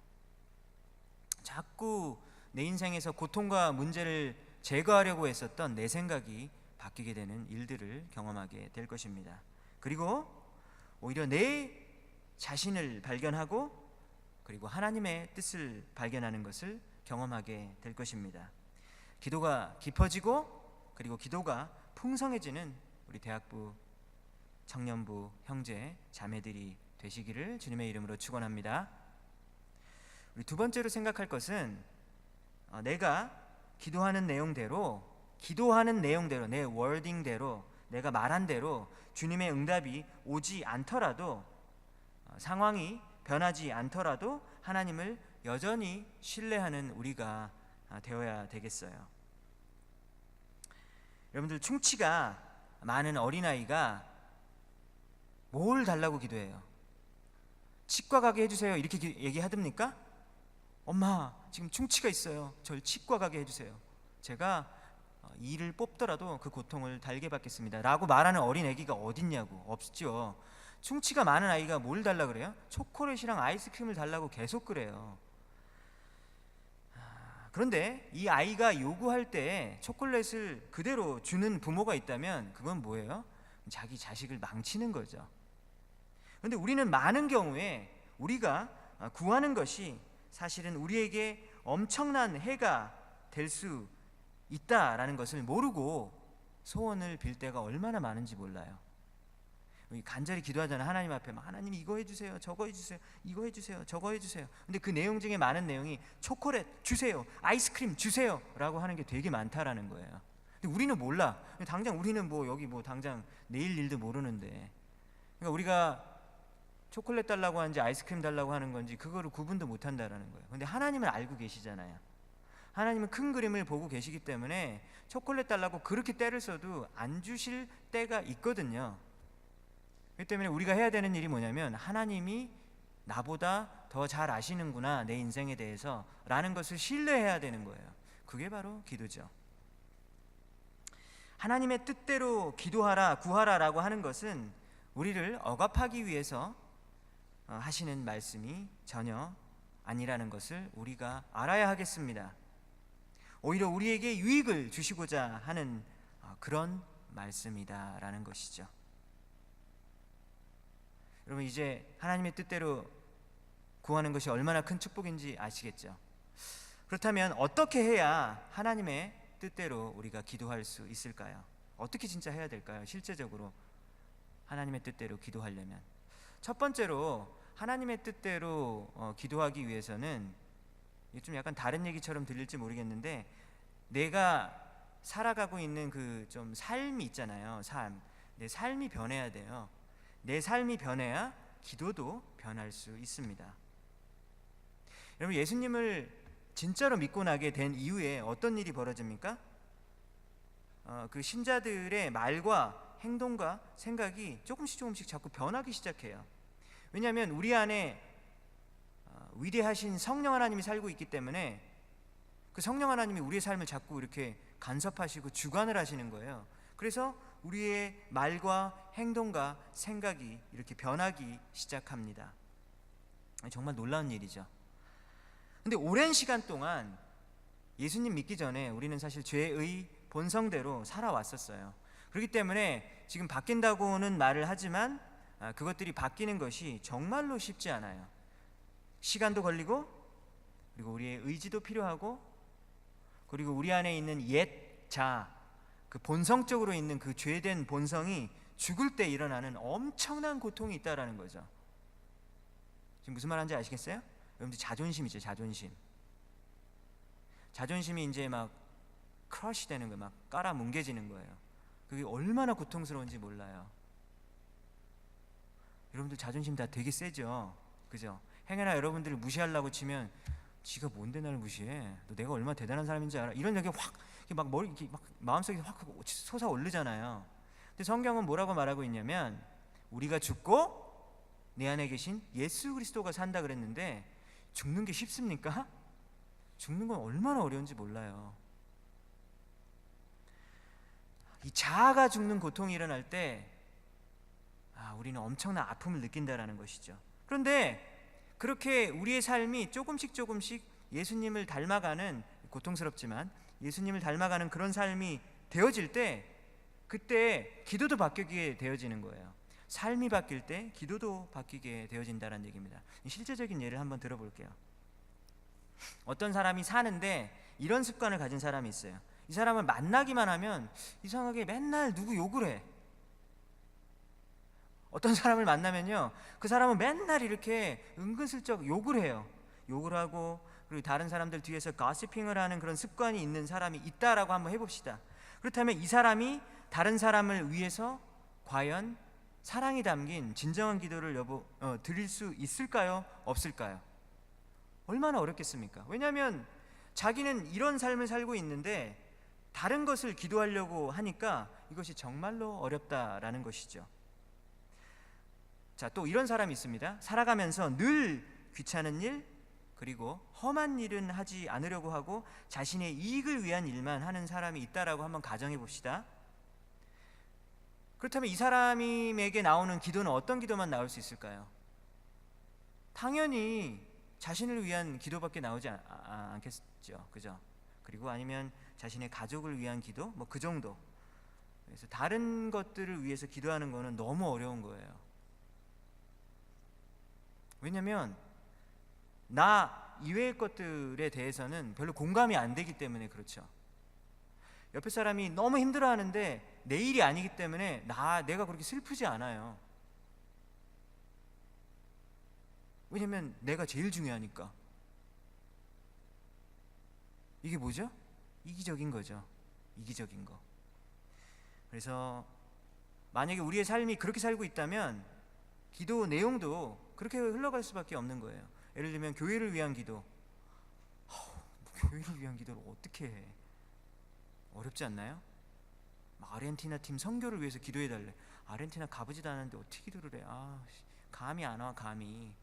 자꾸 내 인생에서 고통과 문제를 제거하려고 했었던 내 생각이 바뀌게 되는 일들을 경험하게 될 것입니다. 그리고 오히려 내 자신을 발견하고 그리고 하나님의 뜻을 발견하는 것을 경험하게 될 것입니다. 기도가 깊어지고 그리고 기도가 풍성해지는 우리 대학부, 청년부 형제 자매들이 되시기를 주님의 이름으로 축원합니다. 우리 두 번째로 생각할 것은 내가 기도하는 내용대로 내 워딩대로 내가 말한 대로 주님의 응답이 오지 않더라도 상황이 변하지 않더라도 하나님을 여전히 신뢰하는 우리가 되어야 되겠어요. 여러분들, 충치가 많은 어린아이가 뭘 달라고 기도해요? 치과 가게 해주세요 이렇게 얘기하듭니까? 엄마, 지금 충치가 있어요, 절 치과 가게 해주세요, 제가 이를 뽑더라도 그 고통을 달게 받겠습니다 라고 말하는 어린 애기가 어딨냐고. 없죠. 충치가 많은 아이가 뭘 달라 그래요? 초콜릿이랑 아이스크림을 달라고 계속 그래요. 그런데 이 아이가 요구할 때 초콜릿을 그대로 주는 부모가 있다면 그건 뭐예요? 자기 자식을 망치는 거죠. 그런데 우리는 많은 경우에 우리가 구하는 것이 사실은 우리에게 엄청난 해가 될 수 있다라는 것을 모르고 소원을 빌 때가 얼마나 많은지 몰라요. 간절히 기도하잖아요. 하나님 앞에 막, 하나님 이거 해주세요, 저거 해주세요, 이거 해주세요, 저거 해주세요. 근데 그 내용 중에 많은 내용이 초콜릿 주세요, 아이스크림 주세요 라고 하는 게 되게 많다라는 거예요. 근데 우리는 몰라. 당장 우리는 뭐 여기 뭐 당장 내일 일도 모르는데, 그러니까 우리가 초콜릿 달라고 하는지 아이스크림 달라고 하는 건지 그거를 구분도 못 한다라는 거예요. 근데 하나님은 알고 계시잖아요. 하나님은 큰 그림을 보고 계시기 때문에 초콜릿 달라고 그렇게 때를 써도 안 주실 때가 있거든요. 그렇기 때문에 우리가 해야 되는 일이 뭐냐면, 하나님이 나보다 더 잘 아시는구나 내 인생에 대해서 라는 것을 신뢰해야 되는 거예요. 그게 바로 기도죠. 하나님의 뜻대로 기도하라, 구하라 라고 하는 것은 우리를 억압하기 위해서 하시는 말씀이 전혀 아니라는 것을 우리가 알아야 하겠습니다. 오히려 우리에게 유익을 주시고자 하는 그런 말씀이다라는 것이죠. 여러분, 이제 하나님의 뜻대로 구하는 것이 얼마나 큰 축복인지 아시겠죠? 그렇다면 어떻게 해야 하나님의 뜻대로 우리가 기도할 수 있을까요? 어떻게 진짜 해야 될까요? 실제적으로 하나님의 뜻대로 기도하려면 첫 번째로 하나님의 뜻대로 기도하기 위해서는, 이게 좀 약간 다른 얘기처럼 들릴지 모르겠는데, 내가 살아가고 있는 그 좀 삶이 있잖아요. 내 삶이 변해야 돼요. 내 삶이 변해야 기도도 변할 수 있습니다. 여러분, 예수님을 진짜로 믿고 나게 된 이후에 어떤 일이 벌어집니까? 그 신자들의 말과 행동과 생각이 조금씩 자꾸 변하기 시작해요. 왜냐하면 우리 안에 위대하신 성령 하나님이 살고 있기 때문에 그 성령 하나님이 우리의 삶을 자꾸 이렇게 간섭하시고 주관을 하시는 거예요. 그래서 우리의 말과 행동과 생각이 이렇게 변하기 시작합니다. 정말 놀라운 일이죠. 근데 오랜 시간 동안 예수님 믿기 전에 우리는 사실 죄의 본성대로 살아왔었어요. 그렇기 때문에 지금 바뀐다고는 말을 하지만 그것들이 바뀌는 것이 정말로 쉽지 않아요. 시간도 걸리고, 그리고 우리의 의지도 필요하고, 그리고 우리 안에 있는 옛 자, 그 본성적으로 있는 그 죄된 본성이 죽을 때 일어나는 엄청난 고통이 있다라는 거죠. 지금 무슨 말 하는지 아시겠어요? 여러분들, 자존심이죠. 자존심이 이제 막 크러쉬 되는 거예요. 막 깔아 뭉개지는 거예요. 그게 얼마나 고통스러운지 몰라요. 여러분들 자존심 다 되게 세죠, 그죠? 행여나 여러분들을 무시하려고 치면, 지가 뭔데 나를 무시해? 너 내가 얼마나 대단한 사람인지 알아? 이런 얘기 확 막 머리 이렇게 막 마음속에 확 솟아오르잖아요. 근데 성경은 뭐라고 말하고 있냐면, 우리가 죽고 내 안에 계신 예수 그리스도가 산다 그랬는데, 죽는 게 쉽습니까? 죽는 건 얼마나 어려운지 몰라요. 이 자아가 죽는 고통이 일어날 때 우리는 엄청난 아픔을 느낀다라는 것이죠. 그런데 그렇게 우리의 삶이 조금씩 예수님을 닮아가는, 고통스럽지만 예수님을 닮아가는 그런 삶이 되어질 때, 그때 기도도 바뀌게 되어지는 거예요. 삶이 바뀔 때 기도도 바뀌게 되어진다는 얘기입니다. 실제적인 예를 한번 들어볼게요. 어떤 사람이 사는데 이런 습관을 가진 사람이 있어요. 이 사람을 만나기만 하면 이상하게 맨날 누구 욕을 해. 어떤 사람을 만나면요, 그 사람은 맨날 이렇게 은근슬쩍 욕을 해요. 욕을 하고, 그리고 다른 사람들 뒤에서 가시핑을 하는 그런 습관이 있는 사람이 있다라고 한번 해봅시다. 그렇다면 이 사람이 다른 사람을 위해서 과연 사랑이 담긴 진정한 기도를 드릴 수 있을까요? 없을까요? 얼마나 어렵겠습니까? 왜냐하면 자기는 이런 삶을 살고 있는데 다른 것을 기도하려고 하니까 이것이 정말로 어렵다라는 것이죠. 자, 또 이런 사람이 있습니다. 살아가면서 늘 귀찮은 일, 그리고 험한 일은 하지 않으려고 하고 자신의 이익을 위한 일만 하는 사람이 있다라고 한번 가정해 봅시다. 그렇다면 이 사람에게 나오는 기도는 어떤 기도만 나올 수 있을까요? 당연히 자신을 위한 기도밖에 나오지 않겠죠, 그죠? 그리고 아니면 자신의 가족을 위한 기도, 뭐 그 정도. 그래서 다른 것들을 위해서 기도하는 거는 너무 어려운 거예요. 왜냐하면 나 이외의 것들에 대해서는 별로 공감이 안 되기 때문에 그렇죠. 옆에 사람이 너무 힘들어하는데 내 일이 아니기 때문에 내가 그렇게 슬프지 않아요. 왜냐면 내가 제일 중요하니까. 이게 뭐죠? 이기적인 거죠. 이기적인 거. 그래서 만약에 우리의 삶이 그렇게 살고 있다면 기도 내용도 그렇게 흘러갈 수밖에 없는 거예요. 예를 들면 교회를 위한 기도. 교회를 위한 기도를 어떻게 해? 어렵지 않나요? 아르헨티나 팀 선교를 위해서 기도해달래. 아르헨티나 가보지도 않았는데 어떻게 기도를 해? 감이 안 와, 감이.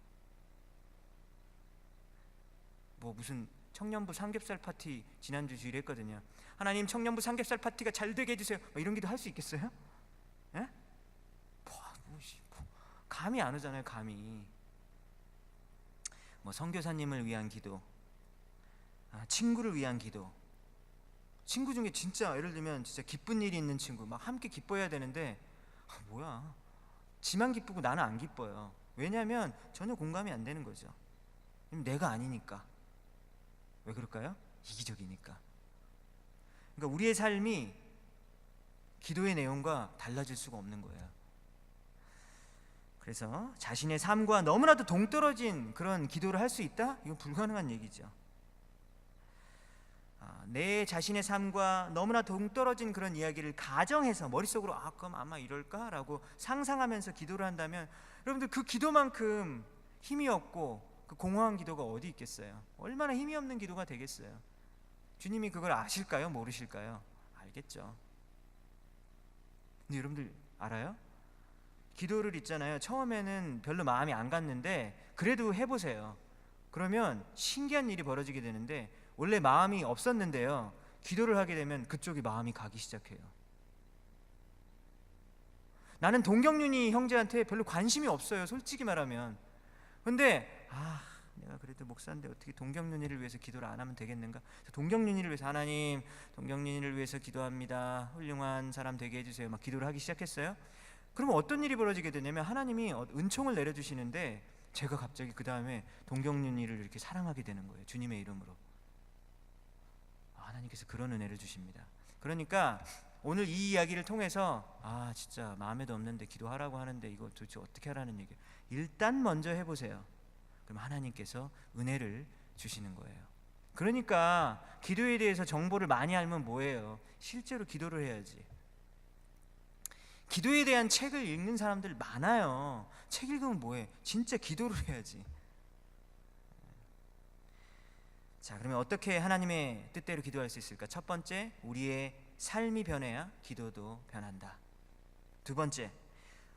뭐 무슨 청년부 삼겹살 파티 지난주 주일에 했거든요. 하나님, 청년부 삼겹살 파티가 잘 되게 해주세요. 이런 기도 할 수 있겠어요? 예? 감이 안 오잖아요. 감이. 뭐 선교사님을 위한 기도, 친구를 위한 기도. 친구 중에 진짜 예를 들면 진짜 기쁜 일이 있는 친구, 막 함께 기뻐해야 되는데 뭐야, 지만 기쁘고 나는 안 기뻐요. 왜냐하면 전혀 공감이 안 되는 거죠. 내가 아니니까. 왜 그럴까요? 이기적이니까. 그러니까 우리의 삶이 기도의 내용과 달라질 수가 없는 거예요. 그래서 자신의 삶과 너무나도 동떨어진 그런 기도를 할 수 있다? 이건 불가능한 얘기죠. 내 자신의 삶과 너무나 동떨어진 그런 이야기를 가정해서 머릿속으로 그럼 아마 이럴까라고 상상하면서 기도를 한다면 여러분들 그 기도만큼 힘이 없고 그 공허한 기도가 어디 있겠어요? 얼마나 힘이 없는 기도가 되겠어요? 주님이 그걸 아실까요? 모르실까요? 알겠죠. 근데 여러분들 알아요? 기도를 있잖아요. 처음에는 별로 마음이 안 갔는데 그래도 해보세요. 그러면 신기한 일이 벌어지게 되는데 원래 마음이 없었는데요, 기도를 하게 되면 그쪽이 마음이 가기 시작해요. 나는 동경윤이 형제한테 별로 관심이 없어요, 솔직히 말하면. 근데 내가 그래도 목사인데 어떻게 동경윤이를 위해서 기도를 안 하면 되겠는가? 동경윤이를 위해서, 하나님, 동경윤이를 위해서 기도합니다. 훌륭한 사람 되게 해주세요. 막 기도를 하기 시작했어요. 그러면 어떤 일이 벌어지게 되냐면 하나님이 은총을 내려주시는데 제가 갑자기 그 다음에 동경윤이를 이렇게 사랑하게 되는 거예요. 주님의 이름으로. 하나님께서 그런 은혜를 주십니다. 그러니까 오늘 이 이야기를 통해서 진짜 마음에도 없는데 기도하라고 하는데 이거 도대체 어떻게 하라는 얘기예요. 일단 먼저 해보세요. 그럼 하나님께서 은혜를 주시는 거예요. 그러니까 기도에 대해서 정보를 많이 알면 뭐예요? 실제로 기도를 해야지. 기도에 대한 책을 읽는 사람들 많아요. 책 읽으면 뭐해? 진짜 기도를 해야지. 자, 그러면 어떻게 하나님의 뜻대로 기도할 수 있을까? 첫 번째, 우리의 삶이 변해야 기도도 변한다. 두 번째,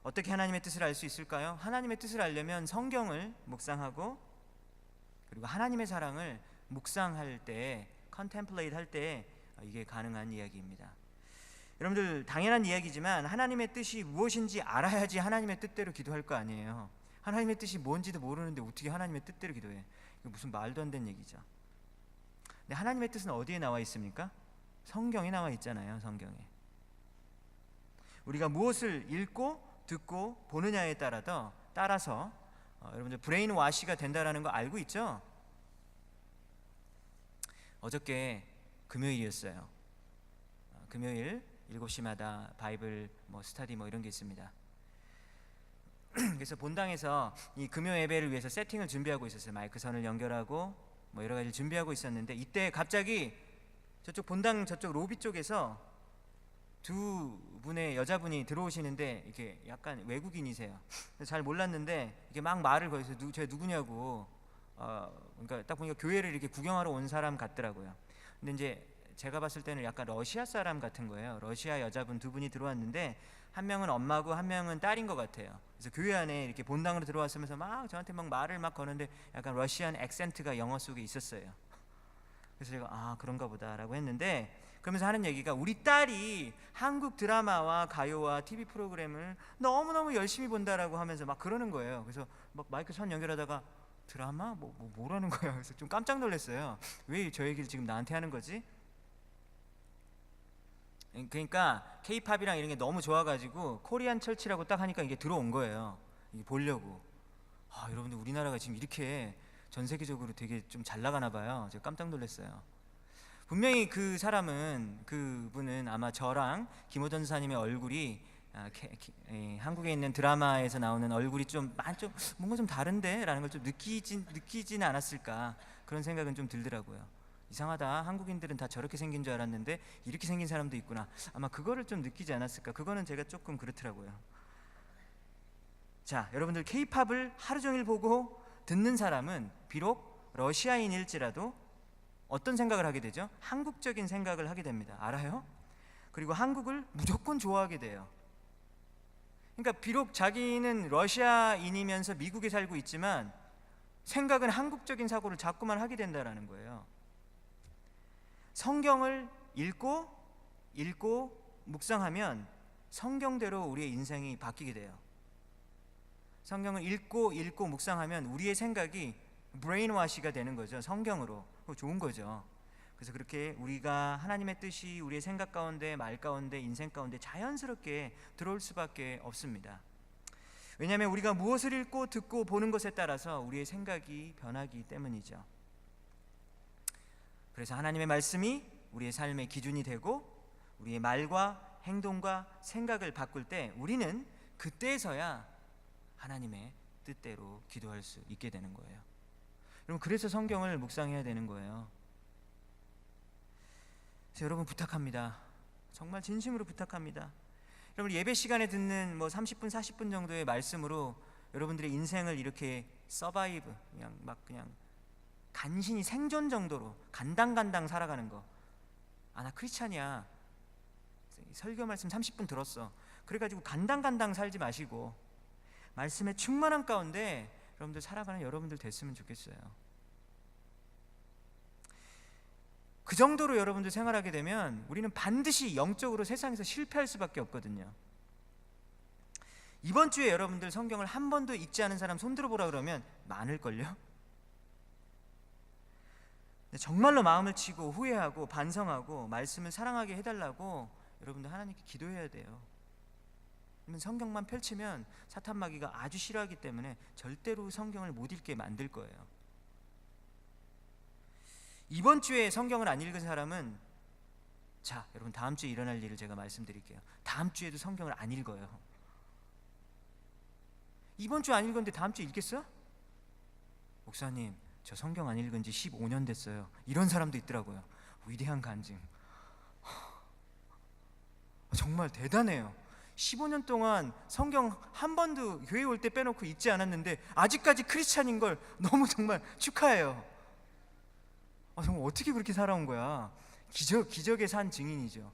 어떻게 하나님의 뜻을 알 수 있을까요? 하나님의 뜻을 알려면 성경을 묵상하고 그리고 하나님의 사랑을 묵상할 때, 컨템플레이트 할 때 이게 가능한 이야기입니다. 여러분들 당연한 이야기지만 하나님의 뜻이 무엇인지 알아야지 하나님의 뜻대로 기도할 거 아니에요. 하나님의 뜻이 뭔지도 모르는데 어떻게 하나님의 뜻대로 기도해? 이거 무슨 말도 안 되는 얘기죠. 근데 하나님의 뜻은 어디에 나와 있습니까? 성경에 나와 있잖아요. 성경에. 우리가 무엇을 읽고 듣고 보느냐에 따라서 여러분들 브레인 와시가 된다라는 거 알고 있죠? 어저께 금요일이었어요. 금요일 7시마다 바이블 스터디 이런 게 있습니다. 그래서 본당에서 이 금요 예배를 위해서 세팅을 준비하고 있었어요. 마이크 선을 연결하고 여러 가지를 준비하고 있었는데 이때 갑자기 저쪽 본당 저쪽 로비 쪽에서 두 분의 여자분이 들어오시는데 이렇게 약간 외국인이세요. 그래서 잘 몰랐는데 이게 막 말을 거기서 쟤 누구냐고. 그러니까 딱 보니까 교회를 이렇게 구경하러 온 사람 같더라고요. 근데 이제 제가 봤을 때는 약간 러시아 사람 같은 거예요. 러시아 여자분 두 분이 들어왔는데 한 명은 엄마고 한 명은 딸인 것 같아요. 그래서 교회 안에 이렇게 본당으로 들어왔으면서 막 저한테 막 말을 막 거는데 약간 러시안 액센트가 영어 속에 있었어요. 그래서 제가 그런가 보다라고 했는데, 그러면서 하는 얘기가 우리 딸이 한국 드라마와 가요와 TV 프로그램을 너무너무 열심히 본다라고 하면서 막 그러는 거예요. 그래서 막 마이크 선 연결하다가 드라마? 뭐라는 거야. 그래서 좀 깜짝 놀랐어요. 왜 저 얘기를 지금 나한테 하는 거지? 그러니까 K-팝이랑 이런 게 너무 좋아가지고 코리안 철치라고 딱 하니까 이게 들어온 거예요. 이게 보려고. 여러분들 우리나라가 지금 이렇게 전 세계적으로 되게 좀 잘 나가나 봐요. 제가 깜짝 놀랐어요. 분명히 그분은 아마 저랑 김호전 사님의 얼굴이 한국에 있는 드라마에서 나오는 얼굴이 좀 뭔가 좀 다른데? 라는 걸 좀 느끼지는 않았을까, 그런 생각은 좀 들더라고요. 이상하다, 한국인들은 다 저렇게 생긴 줄 알았는데 이렇게 생긴 사람도 있구나. 아마 그거를 좀 느끼지 않았을까. 그거는 제가 조금 그렇더라고요. 자, 여러분들 K-팝을 하루 종일 보고 듣는 사람은 비록 러시아인일지라도 어떤 생각을 하게 되죠? 한국적인 생각을 하게 됩니다. 알아요? 그리고 한국을 무조건 좋아하게 돼요. 그러니까 비록 자기는 러시아인이면서 미국에 살고 있지만 생각은 한국적인 사고를 자꾸만 하게 된다라는 거예요. 성경을 읽고 묵상하면 성경대로 우리의 인생이 바뀌게 돼요. 성경을 읽고 묵상하면 우리의 생각이 브레인워시가 되는 거죠. 성경으로. 그거 좋은 거죠. 그래서 그렇게 우리가 하나님의 뜻이 우리의 생각 가운데, 말 가운데, 인생 가운데 자연스럽게 들어올 수밖에 없습니다. 왜냐하면 우리가 무엇을 읽고 듣고 보는 것에 따라서 우리의 생각이 변하기 때문이죠. 그래서 하나님의 말씀이 우리의 삶의 기준이 되고 우리의 말과 행동과 생각을 바꿀 때 우리는 그때서야 하나님의 뜻대로 기도할 수 있게 되는 거예요. 여러분, 그래서 성경을 묵상해야 되는 거예요. 그래서 여러분 부탁합니다. 정말 진심으로 부탁합니다. 여러분, 예배 시간에 듣는 30분 40분 정도의 말씀으로 여러분들의 인생을 이렇게 서바이브, 그냥 간신히 생존 정도로 간당간당 살아가는 거. 나 크리스찬이야, 설교 말씀 30분 들었어, 그래가지고 간당간당 살지 마시고 말씀의 충만한 가운데 여러분들 살아가는 여러분들 됐으면 좋겠어요. 그 정도로 여러분들 생활하게 되면 우리는 반드시 영적으로 세상에서 실패할 수밖에 없거든요. 이번 주에 여러분들 성경을 한 번도 읽지 않은 사람 손 들어보라 그러면 많을걸요? 정말로 마음을 치고 후회하고 반성하고 말씀을 사랑하게 해달라고 여러분들 하나님께 기도해야 돼요. 성경만 펼치면 사탄 마귀가 아주 싫어하기 때문에 절대로 성경을 못 읽게 만들 거예요. 이번 주에 성경을 안 읽은 사람은, 자, 여러분 다음 주에 일어날 일을 제가 말씀드릴게요. 다음 주에도 성경을 안 읽어요. 이번 주 안 읽었는데 다음 주에 읽겠어? 목사님, 저 성경 안 읽은 지 15년 됐어요. 이런 사람도 있더라고요. 위대한 간증. 정말 대단해요. 15년 동안 성경 한 번도 교회 올 때 빼놓고 읽지 않았는데 아직까지 크리스찬인 걸 너무 정말 축하해요. 정말 어떻게 그렇게 살아온 거야? 기적의 산 증인이죠.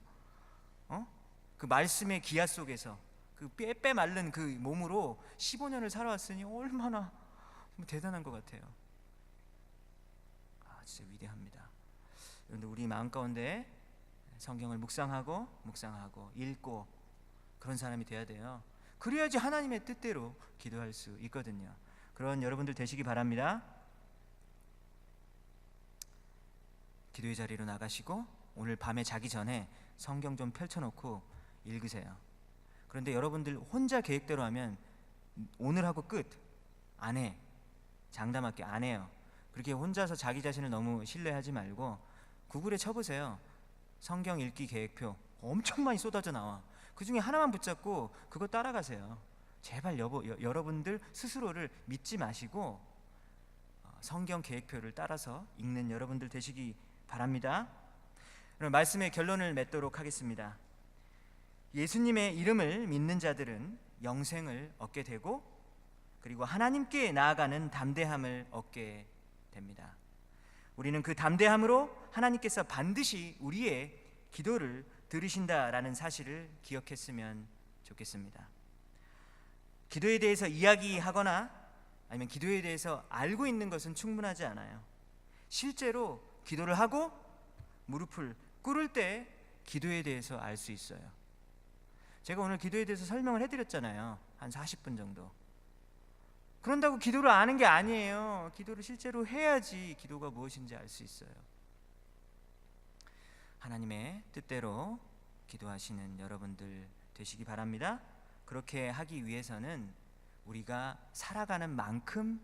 그 말씀의 기아 속에서 그 빼 마른 그 몸으로 15년을 살아왔으니 얼마나 대단한 것 같아요. 진짜 위대합니다. 여러분들, 우리 마음 가운데 성경을 묵상하고 읽고 그런 사람이 돼야 돼요. 그래야지 하나님의 뜻대로 기도할 수 있거든요. 그런 여러분들 되시기 바랍니다. 기도의 자리로 나가시고 오늘 밤에 자기 전에 성경 좀 펼쳐놓고 읽으세요. 그런데 여러분들 혼자 계획대로 하면 오늘 하고 끝. 안 해. 장담할게, 안 해요. 그렇게 혼자서 자기 자신을 너무 신뢰하지 말고 구글에 쳐보세요. 성경 읽기 계획표 엄청 많이 쏟아져 나와. 그 중에 하나만 붙잡고 그거 따라가세요. 제발 여러분들 스스로를 믿지 마시고 성경 계획표를 따라서 읽는 여러분들 되시기 바랍니다. 그럼 말씀의 결론을 맺도록 하겠습니다. 예수님의 이름을 믿는 자들은 영생을 얻게 되고 그리고 하나님께 나아가는 담대함을 얻게 됩니다. 우리는 그 담대함으로 하나님께서 반드시 우리의 기도를 들으신다라는 사실을 기억했으면 좋겠습니다. 기도에 대해서 이야기하거나 아니면 기도에 대해서 알고 있는 것은 충분하지 않아요. 실제로 기도를 하고 무릎을 꿇을 때 기도에 대해서 알 수 있어요. 제가 오늘 기도에 대해서 설명을 해드렸잖아요. 한 40분 정도. 그런다고 기도를 아는 게 아니에요. 기도를 실제로 해야지 기도가 무엇인지 알 수 있어요. 하나님의 뜻대로 기도하시는 여러분들 되시기 바랍니다. 그렇게 하기 위해서는 우리가 살아가는 만큼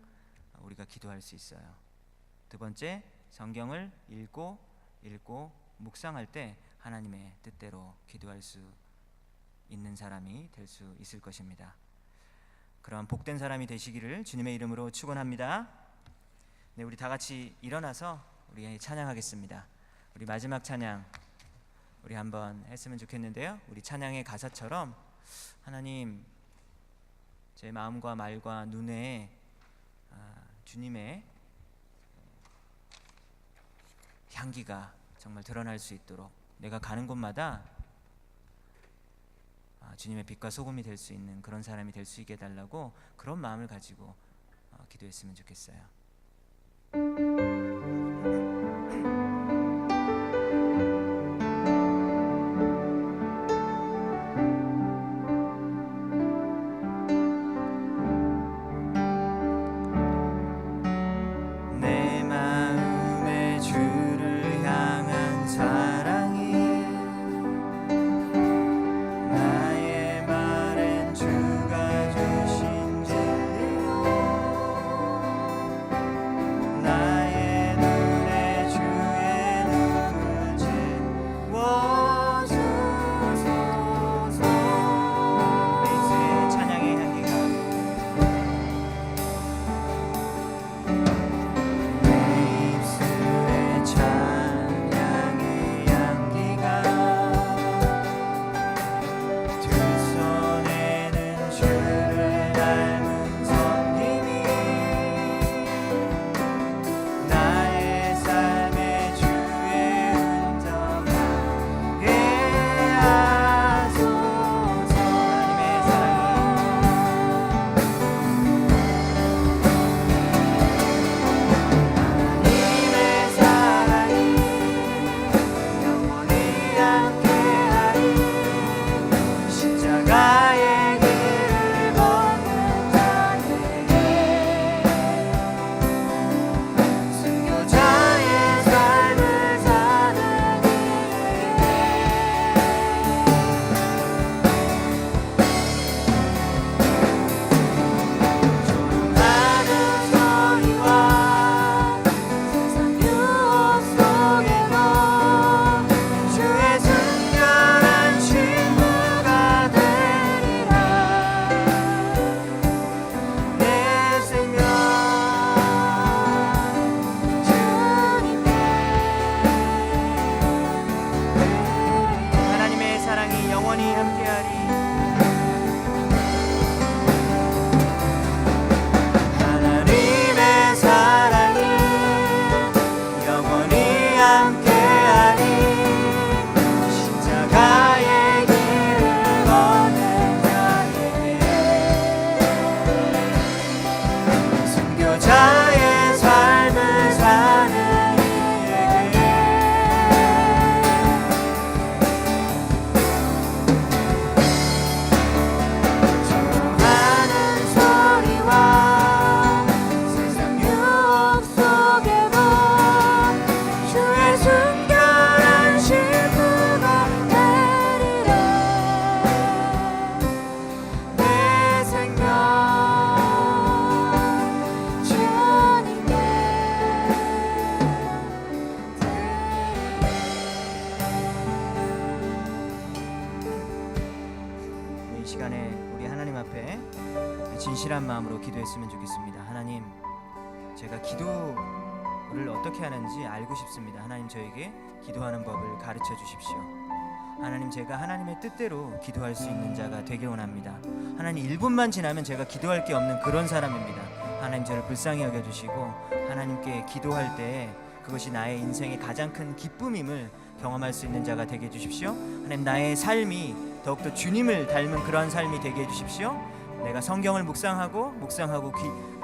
우리가 기도할 수 있어요. 두 번째, 성경을 읽고 묵상할 때 하나님의 뜻대로 기도할 수 있는 사람이 될 수 있을 것입니다. 그런 복된 사람이 되시기를 주님의 이름으로 축원합니다. 네, 우리 다 같이 일어나서 우리 찬양하겠습니다. 우리 마지막 찬양 우리 한번 했으면 좋겠는데요. 우리 찬양의 가사처럼 하나님, 제 마음과 말과 눈에 주님의 향기가 정말 드러날 수 있도록 내가 가는 곳마다 주님의 빛과 소금이 될 수 있는 그런 사람이 될 수 있게 해달라고 그런 마음을 가지고 기도했으면 좋겠어요. 내 마음에 주를 향한 사랑이 나의 말엔 주가 주신 진리요 나의 눈에 주의 눈을 채워주소서. 예수의 찬양의 향기가 내 입술에 찬양의 향기가 두 손에는 주를 닮은 섬김이 나의 삶에 주의 흔적하게 하소서. 하나님의 사랑이 영원히 함께하리. 십자가의 길을 걷는 자에게 순교자의 삶을 사는 이에게 조롱하는 소리와 세상 유혹 속에도 주의 순결한 신부가 되리라. 내 생명 주님께 하나님의 사랑이 영원히 함께하리. 하나님의 사랑이 영원히 함께하리. 십자가의 길을 걷는 자에게 순교자의 삶을 사는 이에게 조롱하는 소리와 세상 유혹 속에도 주의 순결한 신부가 되리라. 내 생명 주님께 이 시간에 우리 하나님 앞에 진실한 마음으로 기도했으면 좋겠습니다. 하나님, 제가 기도를 어떻게 하는지 알고 싶습니다. 하나님, 저에게 기도하는 법을 가르쳐 주십시오. 하나님, 제가 하나님의 뜻대로 기도할 수 있는 자가 되기 원합니다. 하나님, 1분만 지나면 제가 기도할 게 없는 그런 사람입니다. 하나님, 저를 불쌍히 여겨주시고 하나님께 기도할 때 그것이 나의 인생의 가장 큰 기쁨임을 경험할 수 있는 자가 되게 해주십시오. 하나님, 나의 삶이 더욱더 주님을 닮은 그러한 삶이 되게 해주십시오. 내가 성경을 묵상하고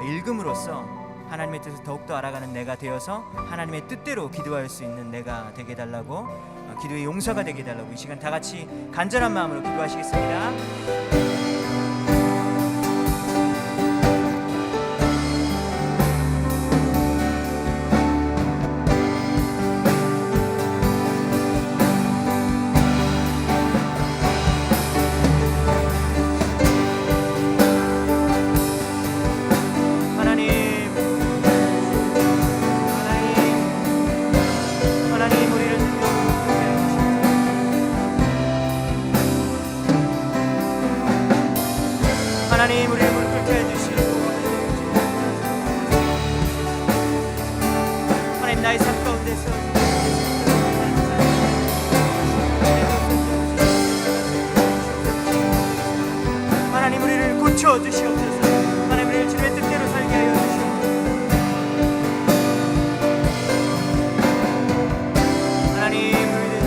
읽음으로써 하나님의 뜻을 더욱더 알아가는 내가 되어서 하나님의 뜻대로 기도할 수 있는 내가 되게 해달라고, 기도의 용사가 되게 해달라고 이 시간 다 같이 간절한 마음으로 기도하시겠습니다. 하나님, 우리를 무릎 꿇게 해주시고 하나님, 나의 삶 가운데서 하나님, 우리를 고쳐주시옵소서. 하나님, 우리를 주님의 뜻대로 살게 하여 주시옵소서. 하나님, 우리를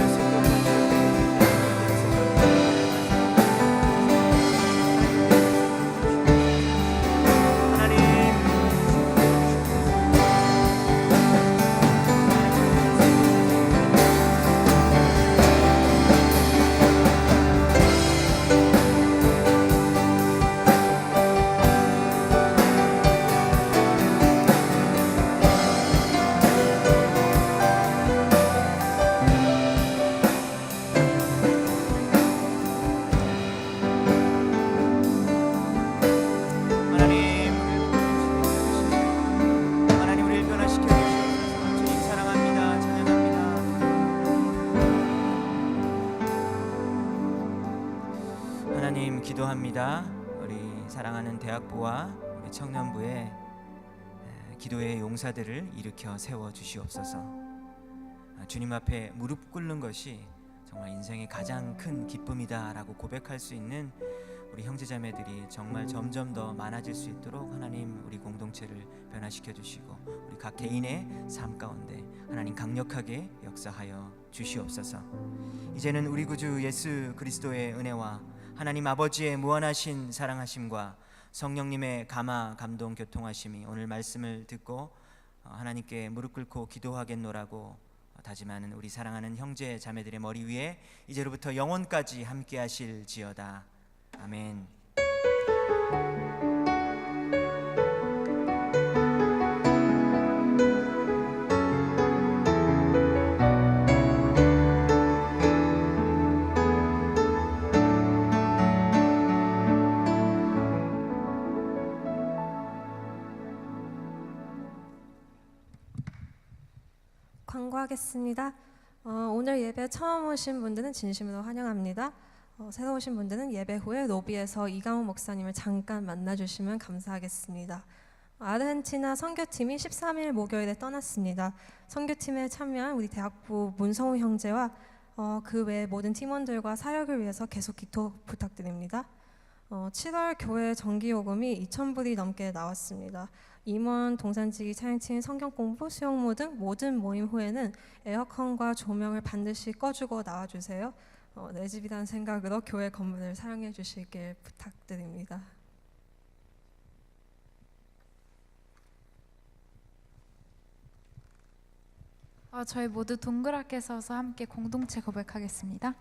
기도합니다. 우리 사랑하는 대학부와 우리 청년부의 기도의 용사들을 일으켜 세워 주시옵소서. 주님 앞에 무릎 꿇는 것이 정말 인생의 가장 큰 기쁨이다라고 고백할 수 있는 우리 형제자매들이 정말 점점 더 많아질 수 있도록 하나님, 우리 공동체를 변화시켜 주시고 우리 각 개인의 삶 가운데 하나님 강력하게 역사하여 주시옵소서. 이제는 우리 구주 예수 그리스도의 은혜와 하나님 아버지의 무한하신 사랑하심과 성령님의 감화 감동 교통하심이 오늘 말씀을 듣고 하나님께 무릎 꿇고 기도하겠노라고 다짐하는 우리 사랑하는 형제 자매들의 머리 위에 이제로부터 영원까지 함께 하실지어다. 아멘. 광고하겠습니다. 오늘 예배 처음 오신 분들은 진심으로 환영합니다. 새로 오신 분들은 예배 후에 로비에서 이강호 목사님을 잠깐 만나주시면 감사하겠습니다. 아르헨티나 선교팀이 13일 목요일에 떠났습니다. 선교팀에 참여한 우리 대학부 문성우 형제와 그 외 모든 팀원들과 사역을 위해서 계속 기도 부탁드립니다. 7월 교회 정기요금이 2,000불이 넘게 나왔습니다. 임원, 동산지기, 찬양팀, 성경공부, 수영모 등 모든 모임 후에는 에어컨과 조명을 반드시 꺼주고 나와주세요. 내 집이라는 생각으로 교회 건물을 사용해 주시길 부탁드립니다. 저희 모두 동그랗게 서서 함께 공동체 고백하겠습니다.